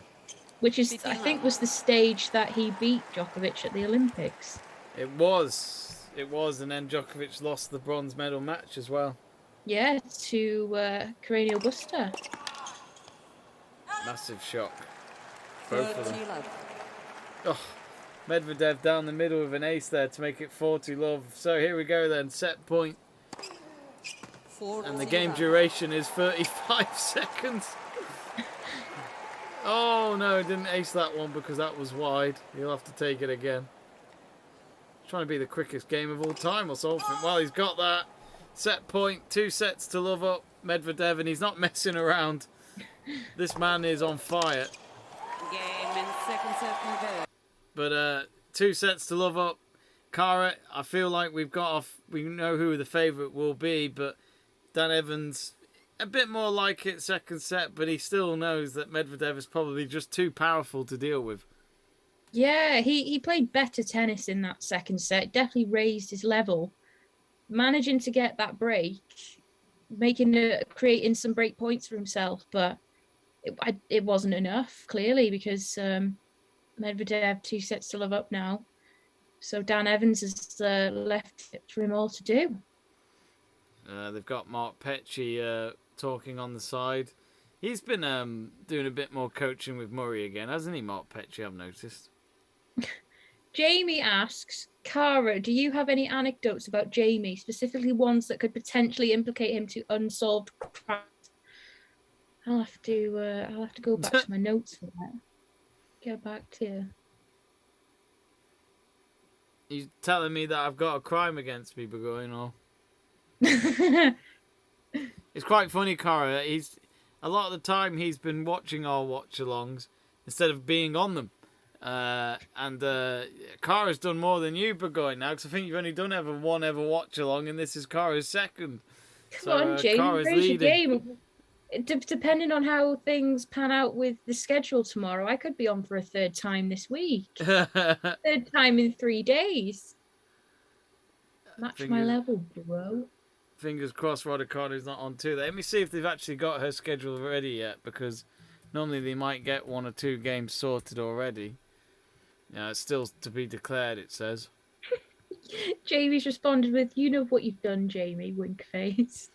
E: Which is, I think, was the stage that he beat Djokovic at the Olympics.
D: It was, and then Djokovic lost the bronze medal match as well.
E: Yeah, to Carreño Busta.
D: Massive shock. Both of them.
F: 30 love.
D: Oh, Medvedev down the middle with an ace there to make it 4-love. So here we go then, set point.
F: 40
D: And the game
F: love.
D: duration is 35 seconds. Oh no, didn't ace that one because that was wide. He'll have to take it again. Trying to be the quickest game of all time or something. Well, he's got that. Set point, 2 sets to love up. Medvedev, and he's not messing around. This man is on fire.
F: Game and second set Medvedev.
D: But 2 sets to love up. Kara, I feel like we know who the favourite will be, but Dan Evans, a bit more like it second set, but he still knows that Medvedev is probably just too powerful to deal with.
E: Yeah, he played better tennis in that second set. Definitely raised his level. Managing to get that break, creating some break points for himself, but it wasn't enough, clearly, because Medvedev 2 sets to love up now. So Dan Evans has left it for him all to do.
D: They've got Mark Petchey talking on the side. He's been doing a bit more coaching with Murray again, hasn't he, Mark Petchey, I've noticed.
E: Jamie asks, Kara, do you have any anecdotes about Jamie, specifically ones that could potentially implicate him to unsolved crimes? I'll have to go back to my notes for that. Go back to...
D: He's telling me that I've got a crime against me, Burgoyne, or... It's quite funny, Kara. A lot of the time he's been watching our watch-alongs, instead of being on them. And Kara's done more than you, Burgoyne, now, because I think you've only done one watch along, and this is Kara's second.
E: Come on, Jamie,
D: Kara's
E: raise your
D: leading.
E: game. Depending on how things pan out with the schedule tomorrow, I could be on for a third time this week. Third time in 3 days. Match my level, bro.
D: Fingers crossed Raducanu's not on too. Let me see if they've actually got her schedule ready yet, because normally they might get 1 or 2 games sorted already. Yeah, it's still to be declared, it says.
E: Jamie's responded with, "You know what you've done, Jamie," wink face.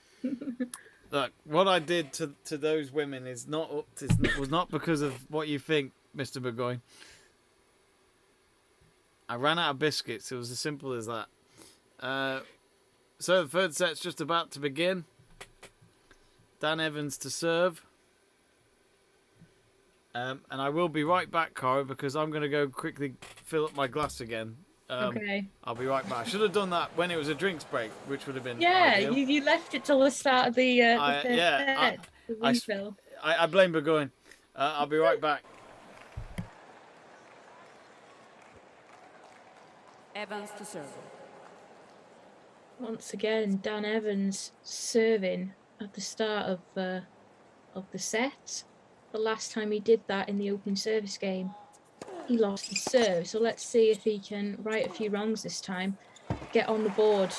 D: Look, what I did to those women is was not because of what you think, Mr. Burgoyne. I ran out of biscuits. It was as simple as that. So the third set's just about to begin. Dan Evans to serve. And I will be right back, Cara, because I'm going to go quickly fill up my glass again.
E: Okay.
D: I'll be right back. I should have done that when it was a drinks break, which would have been ideal.
E: you left it till the start of the third set. The refill.
D: I blame Burgoyne. I'll be right back.
F: Evans to serve.
E: Once again, Dan Evans serving at the start of the set. The last time he did that in the opening service game, he lost his serve. So let's see if he can right a few wrongs this time, get on the board,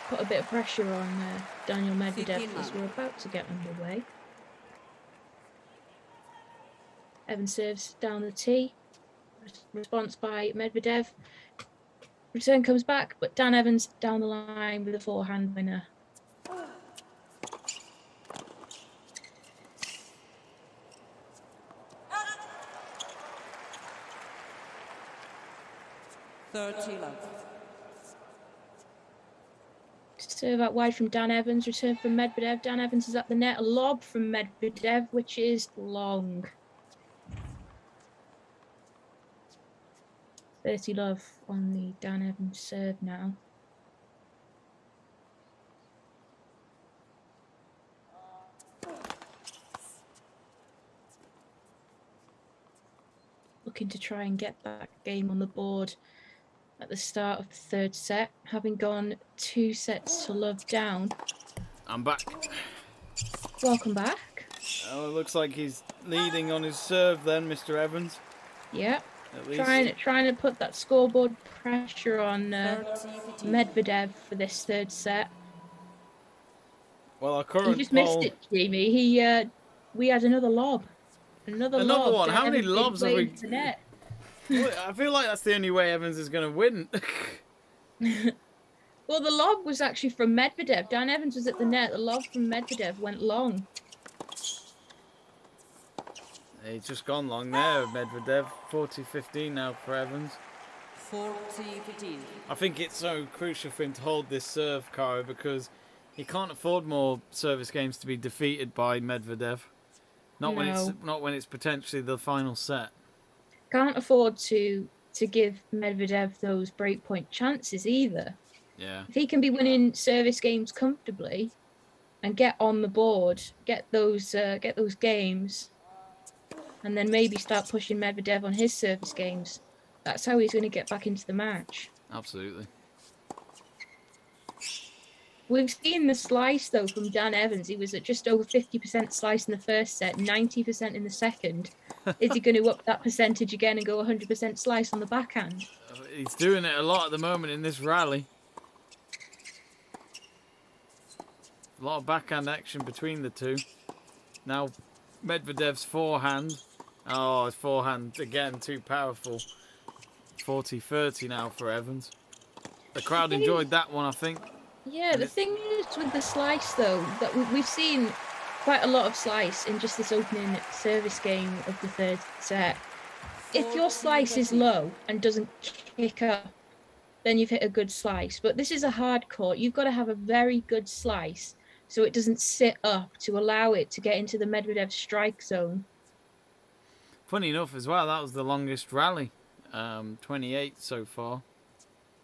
E: put a bit of pressure on Daniil Medvedev as we're about to get underway. Evans serves down the tee. Response by Medvedev. Return comes back, but Dan Evans down the line with a forehand winner. Serve out wide from Dan Evans, return from Medvedev. Dan Evans is at the net, a lob from Medvedev, which is long. 30 love on the Dan Evans serve now. Looking to try and get that game on the board at the start of the third set, having gone 2 sets to love down.
D: I'm back.
E: Welcome back.
D: Oh, it looks like he's leading on his serve then, Mr. Evans.
E: Yeah.
D: At least.
E: Trying to put that scoreboard pressure on Medvedev for this third set.
D: Well, our current
E: You just missed it, Jamie. We had another lob. Another lob
D: one. How many
E: Evans
D: lobs have we?
E: to net.
D: I feel like that's the only way Evans is going to win.
E: Well, the lob was actually from Medvedev. Dan Evans was at the net. The lob from Medvedev went long.
D: He's just gone long there, Medvedev. 40-15 now for Evans.
F: 40-15.
D: I think it's so crucial for him to hold this serve, Cara, because he can't afford more service games to be defeated by Medvedev. Not when it's potentially the final set.
E: Can't afford to give Medvedev those breakpoint chances either.
D: Yeah.
E: If he can be winning service games comfortably and get on the board, get those games, and then maybe start pushing Medvedev on his service games, that's how he's going to get back into the match.
D: Absolutely.
E: We've seen the slice, though, from Dan Evans. He was at just over 50% slice in the first set, 90% in the second. Is he going to up that percentage again and go 100% slice on the backhand?
D: He's doing it a lot at the moment in this rally. A lot of backhand action between the two. Now, Medvedev's forehand. Oh, his forehand, again, too powerful. 40-30 now for Evans. The crowd enjoyed that one, I think.
E: Yeah, the thing is with the slice, though, that we've seen quite a lot of slice in just this opening service game of the third set. If your slice is low and doesn't kick up, then you've hit a good slice. But this is a hard court. You've got to have a very good slice so it doesn't sit up to allow it to get into the Medvedev strike zone.
D: Funny enough as well, that was the longest rally. 28 so far.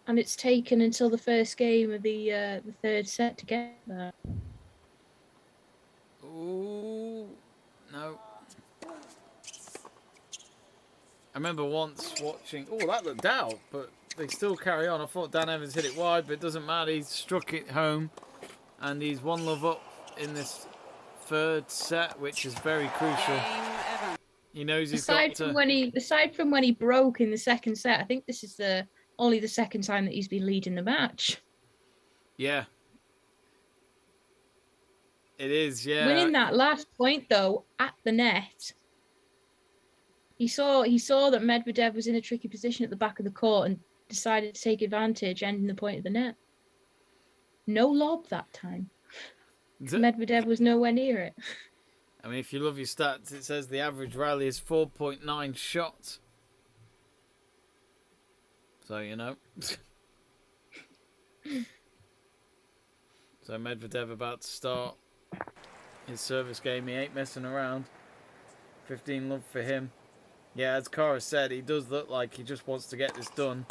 E: And it's taken until the first game of the third set to get there.
D: Ooh, no. I remember once watching... Oh, that looked out, but they still carry on. I thought Dan Evans hit it wide, but it doesn't matter. He's struck it home, and he's 1-love up in this third set, which is very crucial. He knows he's got to...
E: Aside from when he broke in the second set, I think this is only the second time that he's been leading the match.
D: Yeah. It is, yeah.
E: Winning that last point, though, at the net... He saw that Medvedev was in a tricky position at the back of the court and decided to take advantage, ending the point of the net. No lob that time. Medvedev was nowhere near it.
D: I mean, if you love your stats, it says the average rally is 4.9 shots. So, you know. So Medvedev about to start his service game. He ain't messing around. 15-love for him. Yeah, as Kara said, he does look like he just wants to get this done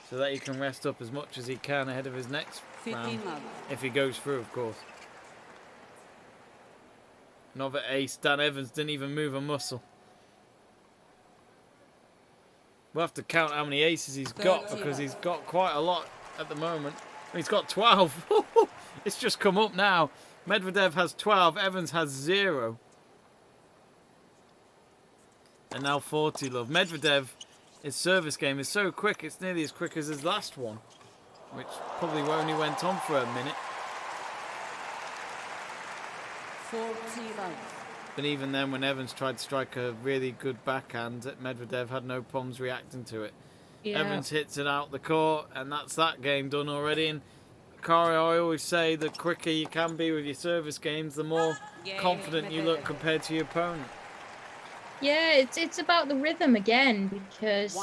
D: so that he can rest up as much as he can ahead of his next round. If he goes through, of course. Another ace. Dan Evans didn't even move a muscle. We'll have to count how many aces he's got because he's got quite a lot at the moment. He's got 12. It's just come up now. Medvedev has 12. Evans has 0. And now 40-love. Medvedev, his service game is so quick, it's nearly as quick as his last one, which probably only went on for a minute.
F: 40-love.
D: But even then, when Evans tried to strike a really good backhand, Medvedev had no problems reacting to it. Yeah. Evans hits it out the court, and that's that game done already. And Kara, I always say the quicker you can be with your service games, the more confident you look compared to your opponent.
E: Yeah, it's about the rhythm again, because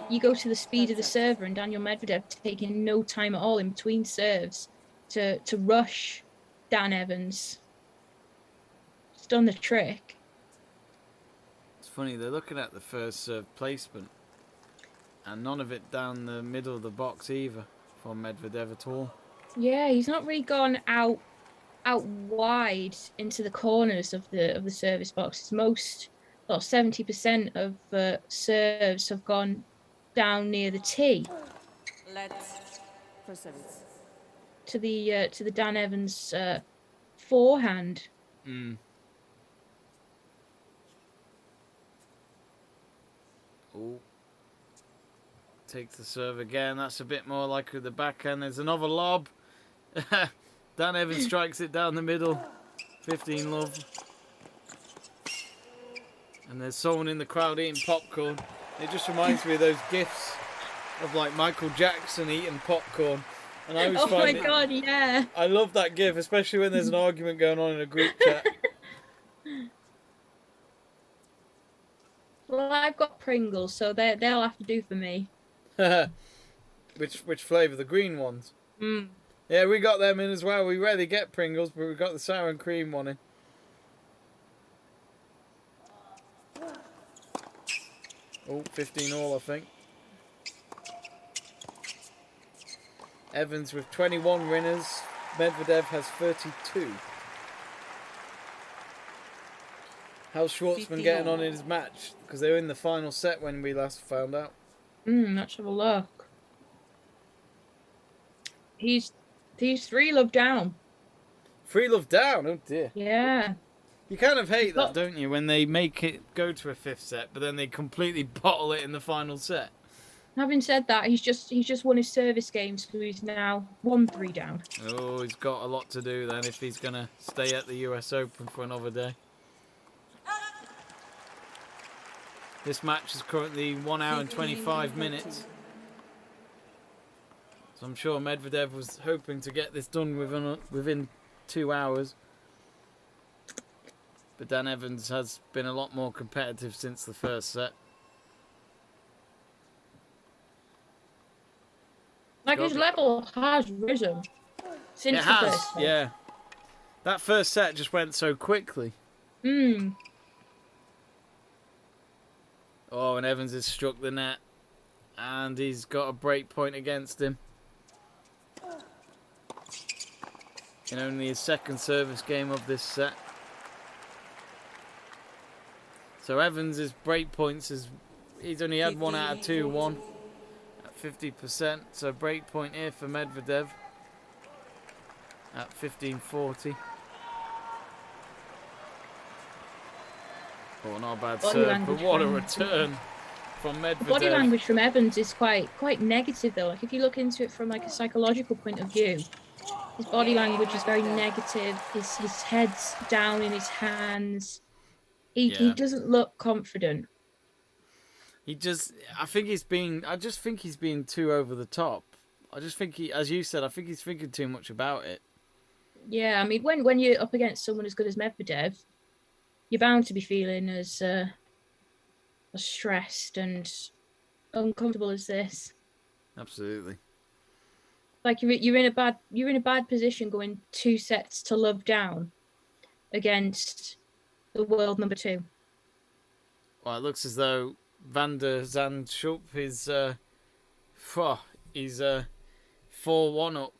E: you go to the speed of the server, and Daniil Medvedev taking no time at all in between serves to rush Dan Evans. It's done the trick.
D: It's funny, they're looking at the first serve placement, and none of it down the middle of the box either for Medvedev at all.
E: Yeah, he's not really gone out wide into the corners of the service box. It's most... Well, 70% of serves have gone down near the tee. To the Dan Evans forehand.
D: Mm. Oh. Takes the serve again. That's a bit more like the backhand. There's another lob. Dan Evans strikes it down the middle. 15-love. And there's someone in the crowd eating popcorn. It just reminds me of those gifs of like Michael Jackson eating popcorn. And I always find
E: God, yeah.
D: I love that gif, especially when there's an argument going on in a group chat.
E: Well, I've got Pringles, so they'll have to do for me.
D: Which flavour? The green ones?
E: Mm.
D: Yeah, we got them in as well. We rarely get Pringles, but we got the sour and cream one in. Oh, 15-all, I think. Evans with 21 winners. Medvedev has 32. How's Schwartzman getting on in his match? Because they were in the final set when we last found out.
E: Let's have a look. He's 3-love down.
D: 3-love down? Oh dear.
E: Yeah.
D: You kind of hate that, don't you, when they make it go to a fifth set, but then they completely bottle it in the final set.
E: Having said that, he's just won his service game, so he's now 1-3 down.
D: Oh, he's got a lot to do then if he's going to stay at the US Open for another day. This match is currently 1 hour and 25 minutes. So I'm sure Medvedev was hoping to get this done within 2 hours. But Dan Evans has been a lot more competitive since the first set.
E: Like, his level has risen since
D: it
E: the
D: has,
E: first set.
D: Yeah. That first set just went so quickly. Oh, and Evans has struck the net. And he's got a break point against him. In only his second service game of this set. So Evans' break points is he's only had 1 out of 2 won at 50%. So break point here for Medvedev at 15.40. Oh, not a bad serve, but what a return from Medvedev.
E: Body language from Evans is quite negative though. Like if you look into it from like a psychological point of view, his body language is very negative. His head's down in his hands. He doesn't look confident.
D: I just think he's being too over the top. I just think as you said, I think he's thinking too much about it.
E: Yeah, I mean, when you're up against someone as good as Medvedev, you're bound to be feeling as stressed and uncomfortable as this.
D: Absolutely.
E: Like you're in a bad position going 2 sets to love down against the world number 2.
D: Well, it looks as though Van der Zandschulp is he's 4-1 up,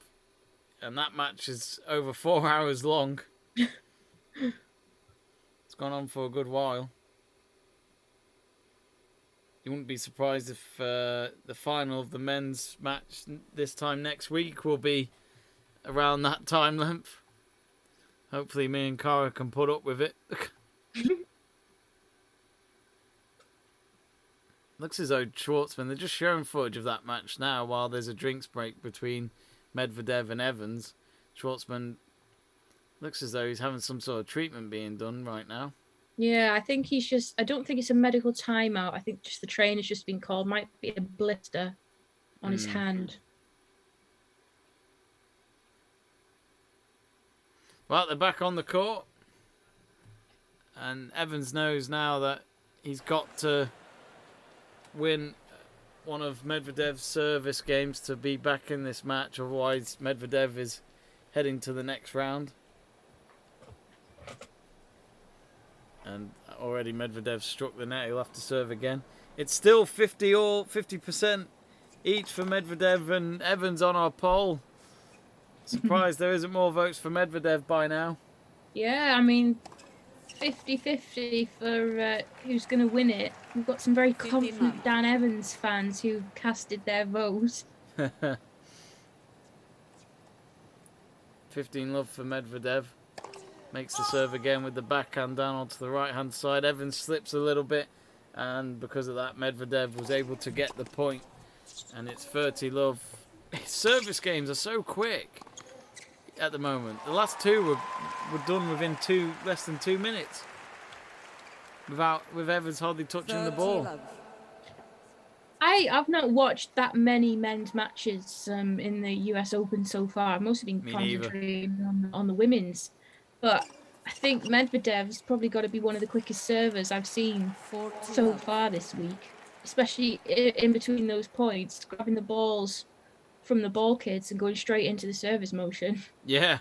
D: and that match is over 4 hours long. It's gone on for a good while. You wouldn't be surprised if the final of the men's match this time next week will be around that time length. Hopefully me and Kara can put up with it. Looks as though Schwartzman, they're just showing footage of that match now while there's a drinks break between Medvedev and Evans. Schwartzman looks as though he's having some sort of treatment being done right now.
E: Yeah, I think I don't think it's a medical timeout. I think just the trainer's just been called. Might be a blister on his hand.
D: Well, they're back on the court. And Evans knows now that he's got to win one of Medvedev's service games to be back in this match. Otherwise, Medvedev is heading to the next round. And already Medvedev struck the net. He'll have to serve again. It's still 50% each for Medvedev and Evans on our poll. Surprised there isn't more votes for Medvedev by now.
E: Yeah, I mean, 50-50 for who's going to win it. We've got some very confident Dan Evans fans who casted their vote.
D: 15 love for Medvedev. Makes the serve again with the backhand down onto the right-hand side. Evans slips a little bit, and because of that, Medvedev was able to get the point. And it's 30 love. His service games are so quick at the moment. The last 2 were done within less than 2 minutes, with Evans hardly touching the ball.
E: I've not watched that many men's matches in the US Open so far. I've mostly been concentrating on the women's. But I think Medvedev's probably got to be one of the quickest servers I've seen so far this week, especially in between those points, grabbing the balls from the ball kids and going straight into the service motion.
D: Yeah.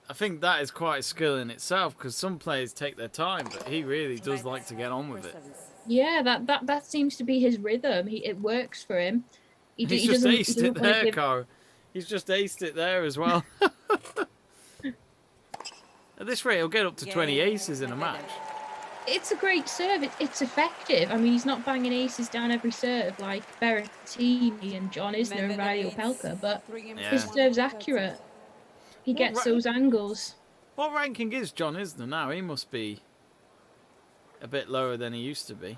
D: I think that is quite a skill in itself, because some players take their time, but he really does like to get on with it.
E: Yeah, that seems to be his rhythm. It works for him.
D: He's just aced it there, Cara. He's just aced it there as well. At this rate, he'll get up to 20 aces in a match.
E: It's a great serve. It's effective. I mean, he's not banging aces down every serve like Berrettini and John Isner and Riley Opelka, but his serve's accurate. He gets those angles.
D: What ranking is John Isner now? He must be a bit lower than he used to be.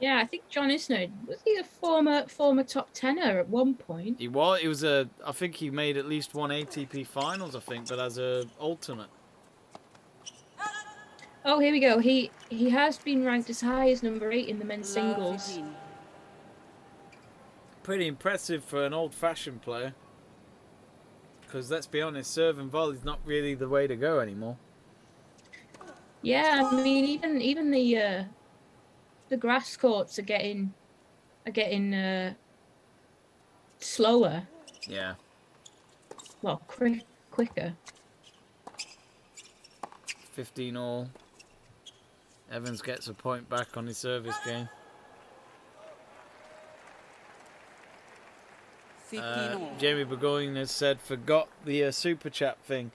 E: Yeah, I think John Isner, was he a former top tenner at one point?
D: He was. It was I think he made at least 1 ATP finals, I think, but as a alternate.
E: Oh, here we go. He has been ranked as high as number 8 in the men's singles.
D: Pretty impressive for an old-fashioned player. Because let's be honest, serve and volley is not really the way to go anymore.
E: Yeah, I mean, even the grass courts are getting slower.
D: Yeah.
E: Well, quicker.
D: 15 all. Evans gets a point back on his service game. Jamie Burgoyne has said, forgot the super chat thing.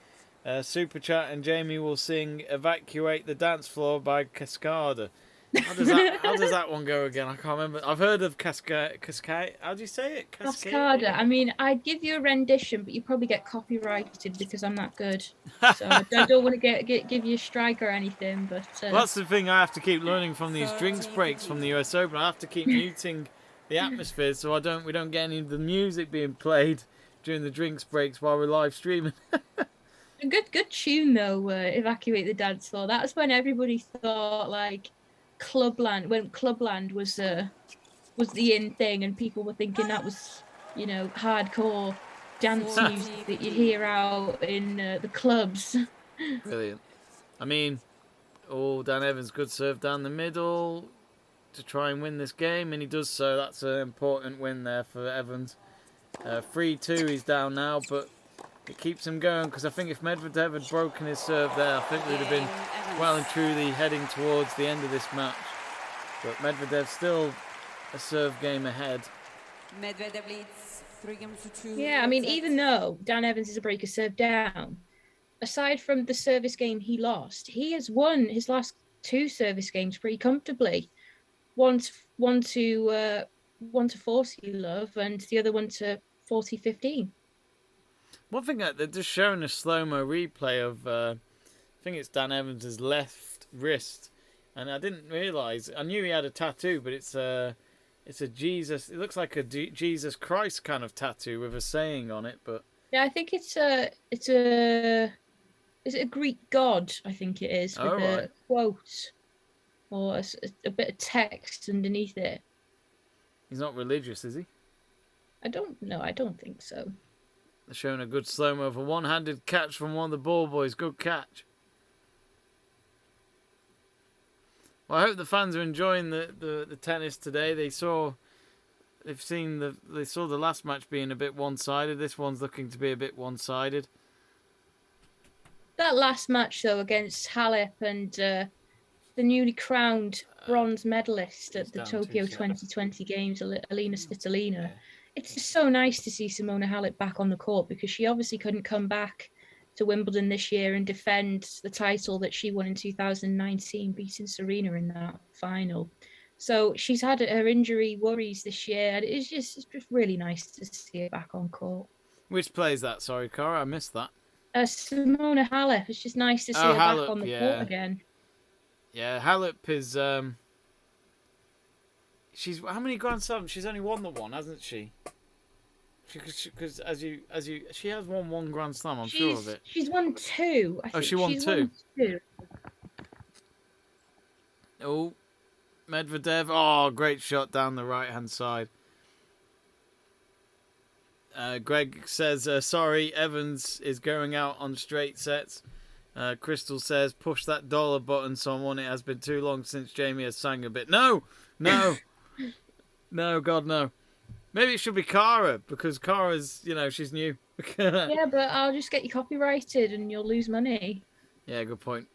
D: Super chat and Jamie will sing "Evacuate the Dance Floor" by Cascada. How does that one go again? I can't remember. I've heard of Cascade. How do you say it?
E: Cascada. I mean, I'd give you a rendition, but you probably get copyrighted because I'm that good. So I don't want to give you a strike or anything. But
D: well, that's the thing I have to keep learning from these drinks breaks from the US Open. I have to keep muting the atmosphere so we don't get any of the music being played during the drinks breaks while we're live streaming.
E: A good tune though. Evacuate the dance floor. That's when everybody thought like Clubland was the in thing, and people were thinking that was, you know, hardcore dance music that you hear out in the clubs.
D: Brilliant. I mean, Dan Evans, good serve down the middle to try and win this game, and he does so. That's an important win there for Evans. 3-2, he's down now, but it keeps him going, because I think if Medvedev had broken his serve there, I think we'd have been well and truly heading towards the end of this match. But Medvedev still a serve game ahead.
F: Medvedev leads 3-2.
E: Yeah, I mean, even though Dan Evans is a breaker serve down, aside from the service game he lost, he has won his last 2 service games pretty comfortably. One to 40 love, and the other one to 40-15.
D: One thing they're just showing a slow-mo replay of, I think it's Dan Evans' left wrist, and I didn't realise. I knew he had a tattoo, but it's a Jesus. It looks like a Jesus Christ kind of tattoo with a saying on it. But
E: yeah, I think is it a Greek god? I think it is, with a quote or a bit of text underneath it.
D: He's not religious, is he?
E: I don't know. I don't think so.
D: They're showing a good slow-mo of a one-handed catch from one of the ball boys. Good catch. Well, I hope the fans are enjoying the tennis today. They saw the last match being a bit one-sided. This one's looking to be a bit one-sided.
E: That last match though against Halep and the newly crowned bronze medalist at the Tokyo 2020 Games, Alina Svitolina. It's just so nice to see Simona Halep back on the court, because she obviously couldn't come back to Wimbledon this year and defend the title that she won in 2019, beating Serena in that final. So she's had her injury worries this year, and it's just really nice to see her back on court.
D: Which play is that? Sorry, Cara, I missed that.
E: Simona Halep. It's just nice to see her back on the court again.
D: Yeah, Halep is. She's how many Grand Slams? She's only won the one, hasn't she? Because she has won one Grand Slam. I'm sure of it.
E: She's won 2. I think
D: she won
E: she's
D: 2.
E: Won 2.
D: Oh, Medvedev. Oh, great shot down the right-hand side. Greg says, sorry, Evans is going out on straight sets. Crystal says, push that dollar button, someone. It has been too long since Jamie has sang a bit. No. No, God, no. Maybe it should be Cara, because Cara's, she's new.
E: Yeah, but I'll just get you copyrighted and you'll lose money.
D: Yeah, good point.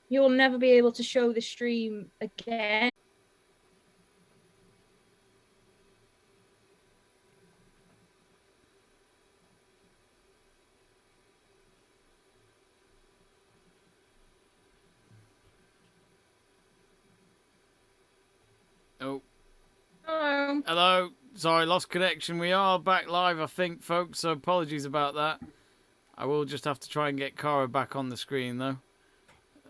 E: You'll never be able to show the stream again.
D: Oh.
E: Hello.
D: Hello. Sorry, lost connection. We are back live, I think, folks, so apologies about that. I will just have to try and get Cara back on the screen, though,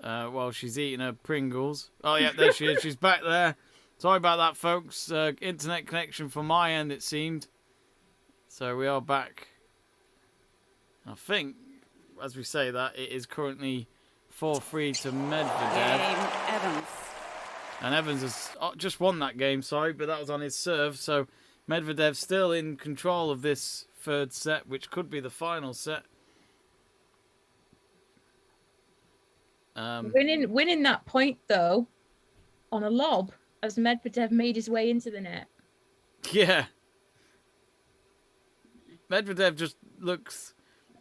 D: while she's eating her Pringles. Oh, yeah, there she is. She's back there. Sorry about that, folks. Internet connection from my end, it seemed. So we are back. I think, as we say that, it is currently 4-3 to Medvedev.
F: Evans.
D: And Evans has just won that game, sorry, but that was on his serve. So Medvedev still in control of this third set, which could be the final set.
E: Winning that point, though, on a lob, as Medvedev made his way into the net.
D: Yeah. Medvedev just looks...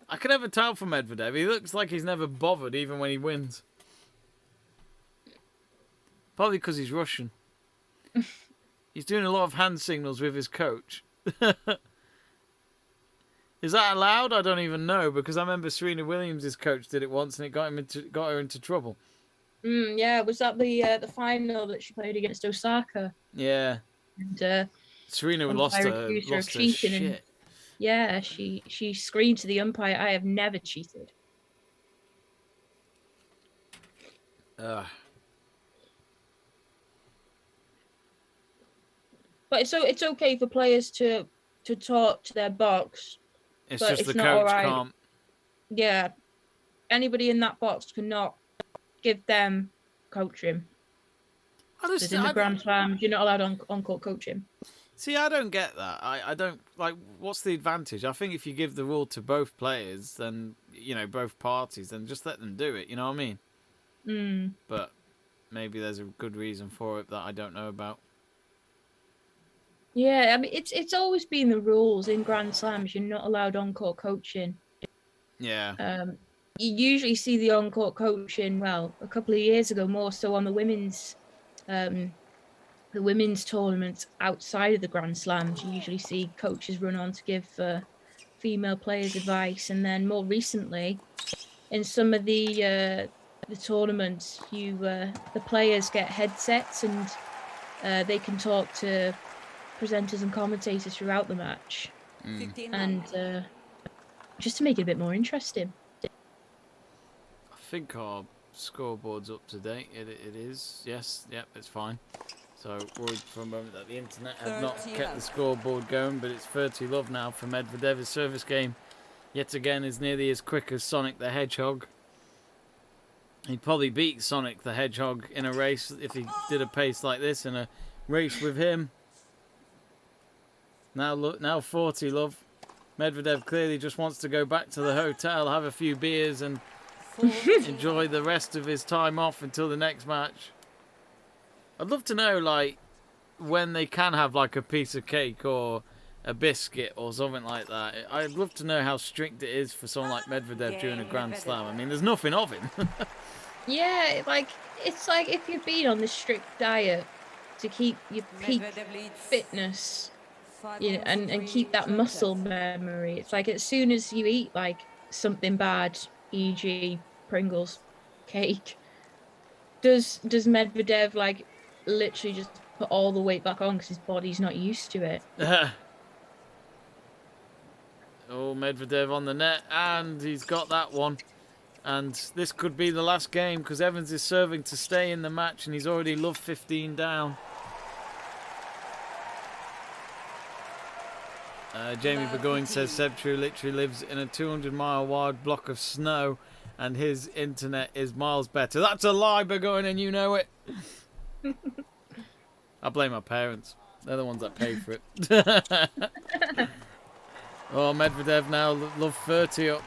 D: I can never tell from Medvedev. He looks like he's never bothered, even when he wins. Probably because he's Russian. He's doing a lot of hand signals with his coach. Is that allowed? I don't even know, because I remember Serena Williams' coach did it once and it got her into trouble.
E: Yeah, was that the final that she played against Osaka?
D: Yeah.
E: And
D: Serena
E: umpire accused her of
D: lost her
E: cheating, and
D: shit.
E: yeah, she screamed to the umpire, "I have never cheated."
D: Ugh.
E: But it's okay for players to talk to their box,
D: It's
E: but
D: just
E: it's
D: the
E: not
D: coach
E: all right.
D: can't.
E: Yeah, anybody in that box cannot give them coaching. Because in the Grand Slams, you're not allowed on-court coaching.
D: See, I don't get that. I don't like. What's the advantage? I think if you give the rule to both players, then both parties, then just let them do it. You know what I mean? But maybe there's a good reason for it that I don't know about.
E: Yeah, I mean it's always been the rules in Grand Slams. You're not allowed on-court coaching.
D: Yeah.
E: You usually see the on-court coaching. Well, a couple of years ago, more so on the women's tournaments outside of the Grand Slams. You usually see coaches run on to give female players advice, and then more recently, in some of the tournaments, the players get headsets and they can talk to presenters and commentators throughout the match, and just to make it a bit more interesting.
D: I think our scoreboard's up to date. It is. Yes. Yep. It's fine. So worried for a moment that the internet had not kept the scoreboard going, but it's 30-love now for Medvedev. His service game, yet again, is nearly as quick as Sonic the Hedgehog. He'd probably beat Sonic the Hedgehog in a race if he did a pace like this in a race with him. Now 40-love. Medvedev clearly just wants to go back to the hotel, have a few beers, and enjoy the rest of his time off until the next match. I'd love to know, like, when they can have, like, a piece of cake or a biscuit or something like that. I'd love to know how strict it is for someone like Medvedev during a Grand Slam. I mean, there's nothing of him.
E: Yeah, like, it's like if you've been on this strict diet to keep your peak fitness, and keep that muscle memory. It's like as soon as you eat, like, something bad, e.g. Pringles, cake, does Medvedev, like, literally just put all the weight back on because his body's not used to it.
D: Oh, Medvedev on the net, and he's got that one. And this could be the last game because Evans is serving to stay in the match, and he's already loved 15 down. Jamie Burgoyne says Seb True literally lives in a 200-mile wide block of snow, and his internet is miles better. That's a lie, Burgoyne, and you know it. I blame my parents. They're the ones that pay for it. Oh, Medvedev now love 30 up.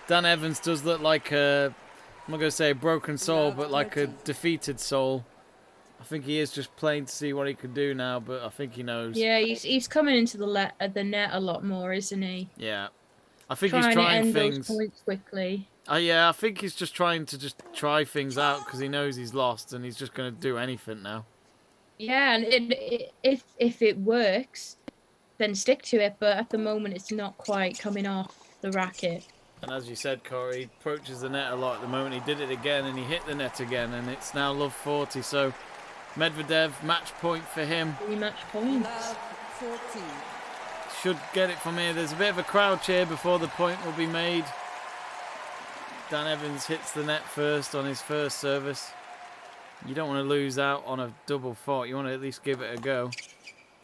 D: Dan Evans does look like I'm not going to say a broken soul, but like a defeated soul. I think he is just playing to see what he can do now, but I think he knows.
E: Yeah, he's coming into the net a lot more, isn't he?
D: Yeah. I think he's trying
E: to end
D: things
E: those points quickly.
D: Yeah, I think he's just trying to try things out because he knows he's lost and he's just going to do anything now.
E: Yeah, and if it works, then stick to it. But at the moment, it's not quite coming off the racket.
D: And as you said, Corey, he approaches the net a lot at the moment. He did it again and he hit the net again, and it's now love 40. So Medvedev, match point for him.
E: 3 match points.
D: Should get it from here. There's a bit of a crowd cheer before the point will be made. Dan Evans hits the net first on his first service. You don't want to lose out on a double fault. You want to at least give it a go.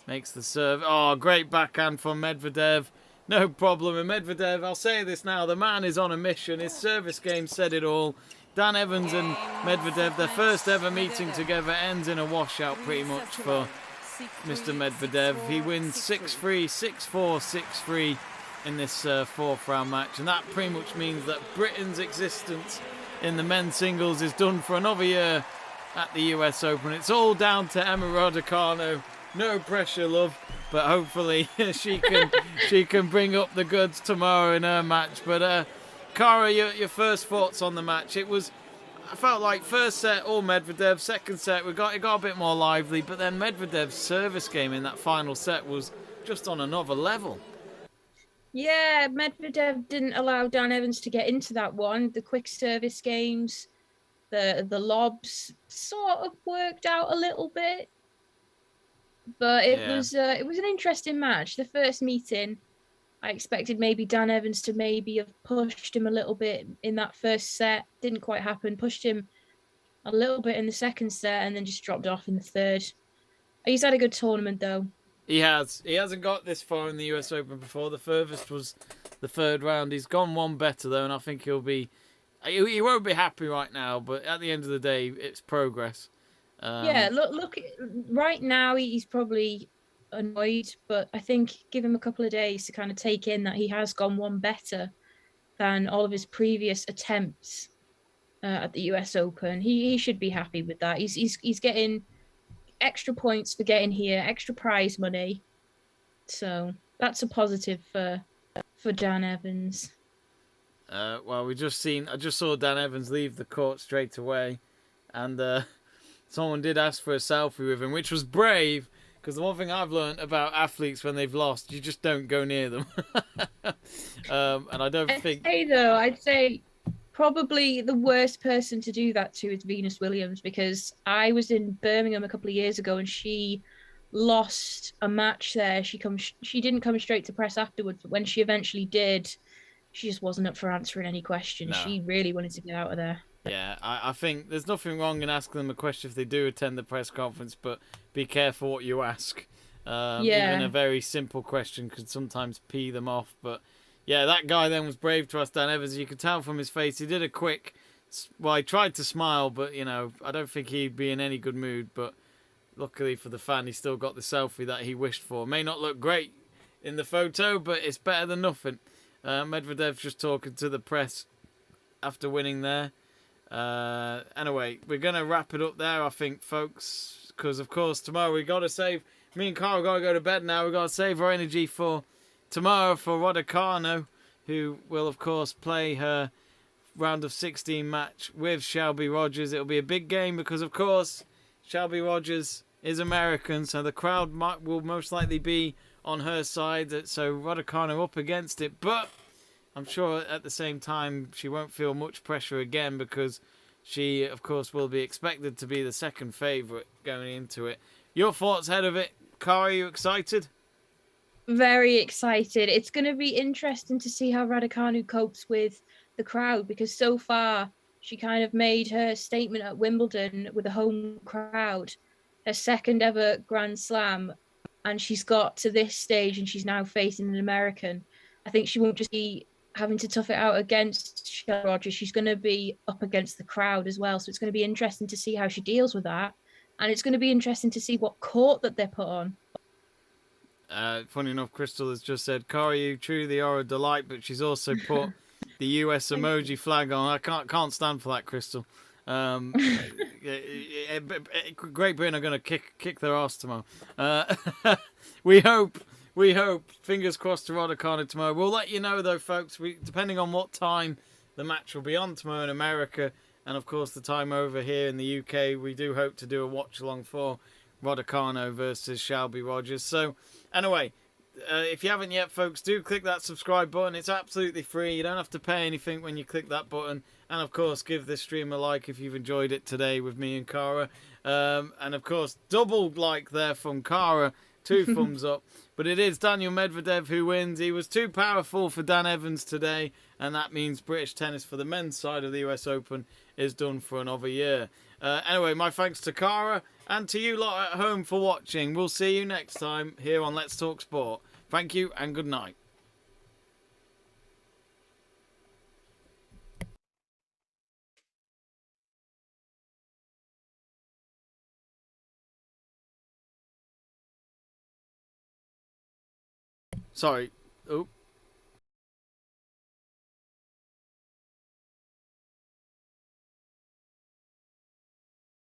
D: Makes the serve. Oh, great backhand from Medvedev. No problem. And Medvedev, I'll say this now, the man is on a mission. His service game said it all. Dan Evans and Medvedev, their first ever meeting together, ends in a washout pretty much for Mr. Medvedev. He wins 6-3, 6-4, 6-3 in this fourth round match. And that pretty much means that Britain's existence in the men's singles is done for another year at the US Open. It's all down to Emma Raducanu. No pressure, love, but hopefully she can bring up the goods tomorrow in her match. But Kara, your first thoughts on the match? I felt like first set all Medvedev, second set it got a bit more lively, but then Medvedev's service game in that final set was just on another level.
E: Yeah, Medvedev didn't allow Dan Evans to get into that one. The quick service games, The lobs sort of worked out a little bit, but it was an interesting match. The first meeting, I expected maybe Dan Evans to maybe have pushed him a little bit in that first set. Didn't quite happen. Pushed him a little bit in the second set and then just dropped off in the third. He's had a good tournament though.
D: He has. He hasn't got this far in the US Open before. The furthest was the third round. He's gone one better though, and I think he'll be. He won't be happy right now, but at the end of the day, it's progress.
E: Yeah, look. Right now, he's probably annoyed, but I think give him a couple of days to kind of take in that he has gone one better than all of his previous attempts at the US Open. He should be happy with that. He's getting extra points for getting here, extra prize money, so that's a positive for Dan Evans.
D: Well, I just saw Dan Evans leave the court straight away, and someone did ask for a selfie with him, which was brave, because the one thing I've learned about athletes when they've lost, you just don't go near them. And I don't think...
E: I'd say probably the worst person to do that to is Venus Williams, because I was in Birmingham a couple of years ago and she lost a match there. She didn't come straight to press afterwards, but when she eventually did, she just wasn't up for answering any questions. No. She really wanted to get out of there.
D: Yeah, I think there's nothing wrong in asking them a question if they do attend the press conference, but be careful what you ask. Even a very simple question could sometimes pee them off. But yeah, that guy then was brave to ask Dan Evans. You could tell from his face, he did a quick... Well, he tried to smile, but, you know, I don't think he'd be in any good mood. But luckily for the fan, he still got the selfie that he wished for. May not look great in the photo, but it's better than nothing. Medvedev just talking to the press after winning there. Anyway, we're going to wrap it up there, I think, folks, because, of course, tomorrow we got to save... Me and Carl got to go to bed now. We've got to save our energy for tomorrow for Raducanu, who will, of course, play her round of 16 match with Shelby Rogers. It'll be a big game because, of course, Shelby Rogers is American, so the crowd will most likely be on her side, so Raducanu up against it, but I'm sure at the same time she won't feel much pressure again because she, of course, will be expected to be the second favourite going into it. Your thoughts ahead of it, Cara, are you excited?
E: Very excited. It's going to be interesting to see how Raducanu copes with the crowd, because so far she kind of made her statement at Wimbledon with a home crowd, her second ever Grand Slam, and she's got to this stage and she's now facing an American. I think she won't just be having to tough it out against Shelby Rogers. She's going to be up against the crowd as well. So it's going to be interesting to see how she deals with that. And it's going to be interesting to see what court that they're put on.
D: Funny enough, Crystal has just said, Cara, you truly are a delight, but she's also put the US emoji flag on. I can't stand for that, Crystal. Great Britain are going to kick their ass tomorrow. We hope. Fingers crossed to Raducanu tomorrow. We'll let you know though, folks. Depending on what time the match will be on tomorrow in America, and of course the time over here in the UK, we do hope to do a watch along for Raducanu versus Shelby Rogers. So anyway, if you haven't yet, folks, do click that subscribe button. It's absolutely free. You don't have to pay anything when you click that button. And, of course, give this stream a like if you've enjoyed it today with me and Cara. And, of course, double like there from Cara. 2 thumbs up. But it is Daniil Medvedev who wins. He was too powerful for Dan Evans today. And that means British tennis for the men's side of the US Open is done for another year. Anyway, my thanks to Cara and to you lot at home for watching. We'll see you next time here on Let's Talk Sport. Thank you and good night. Sorry. Oh.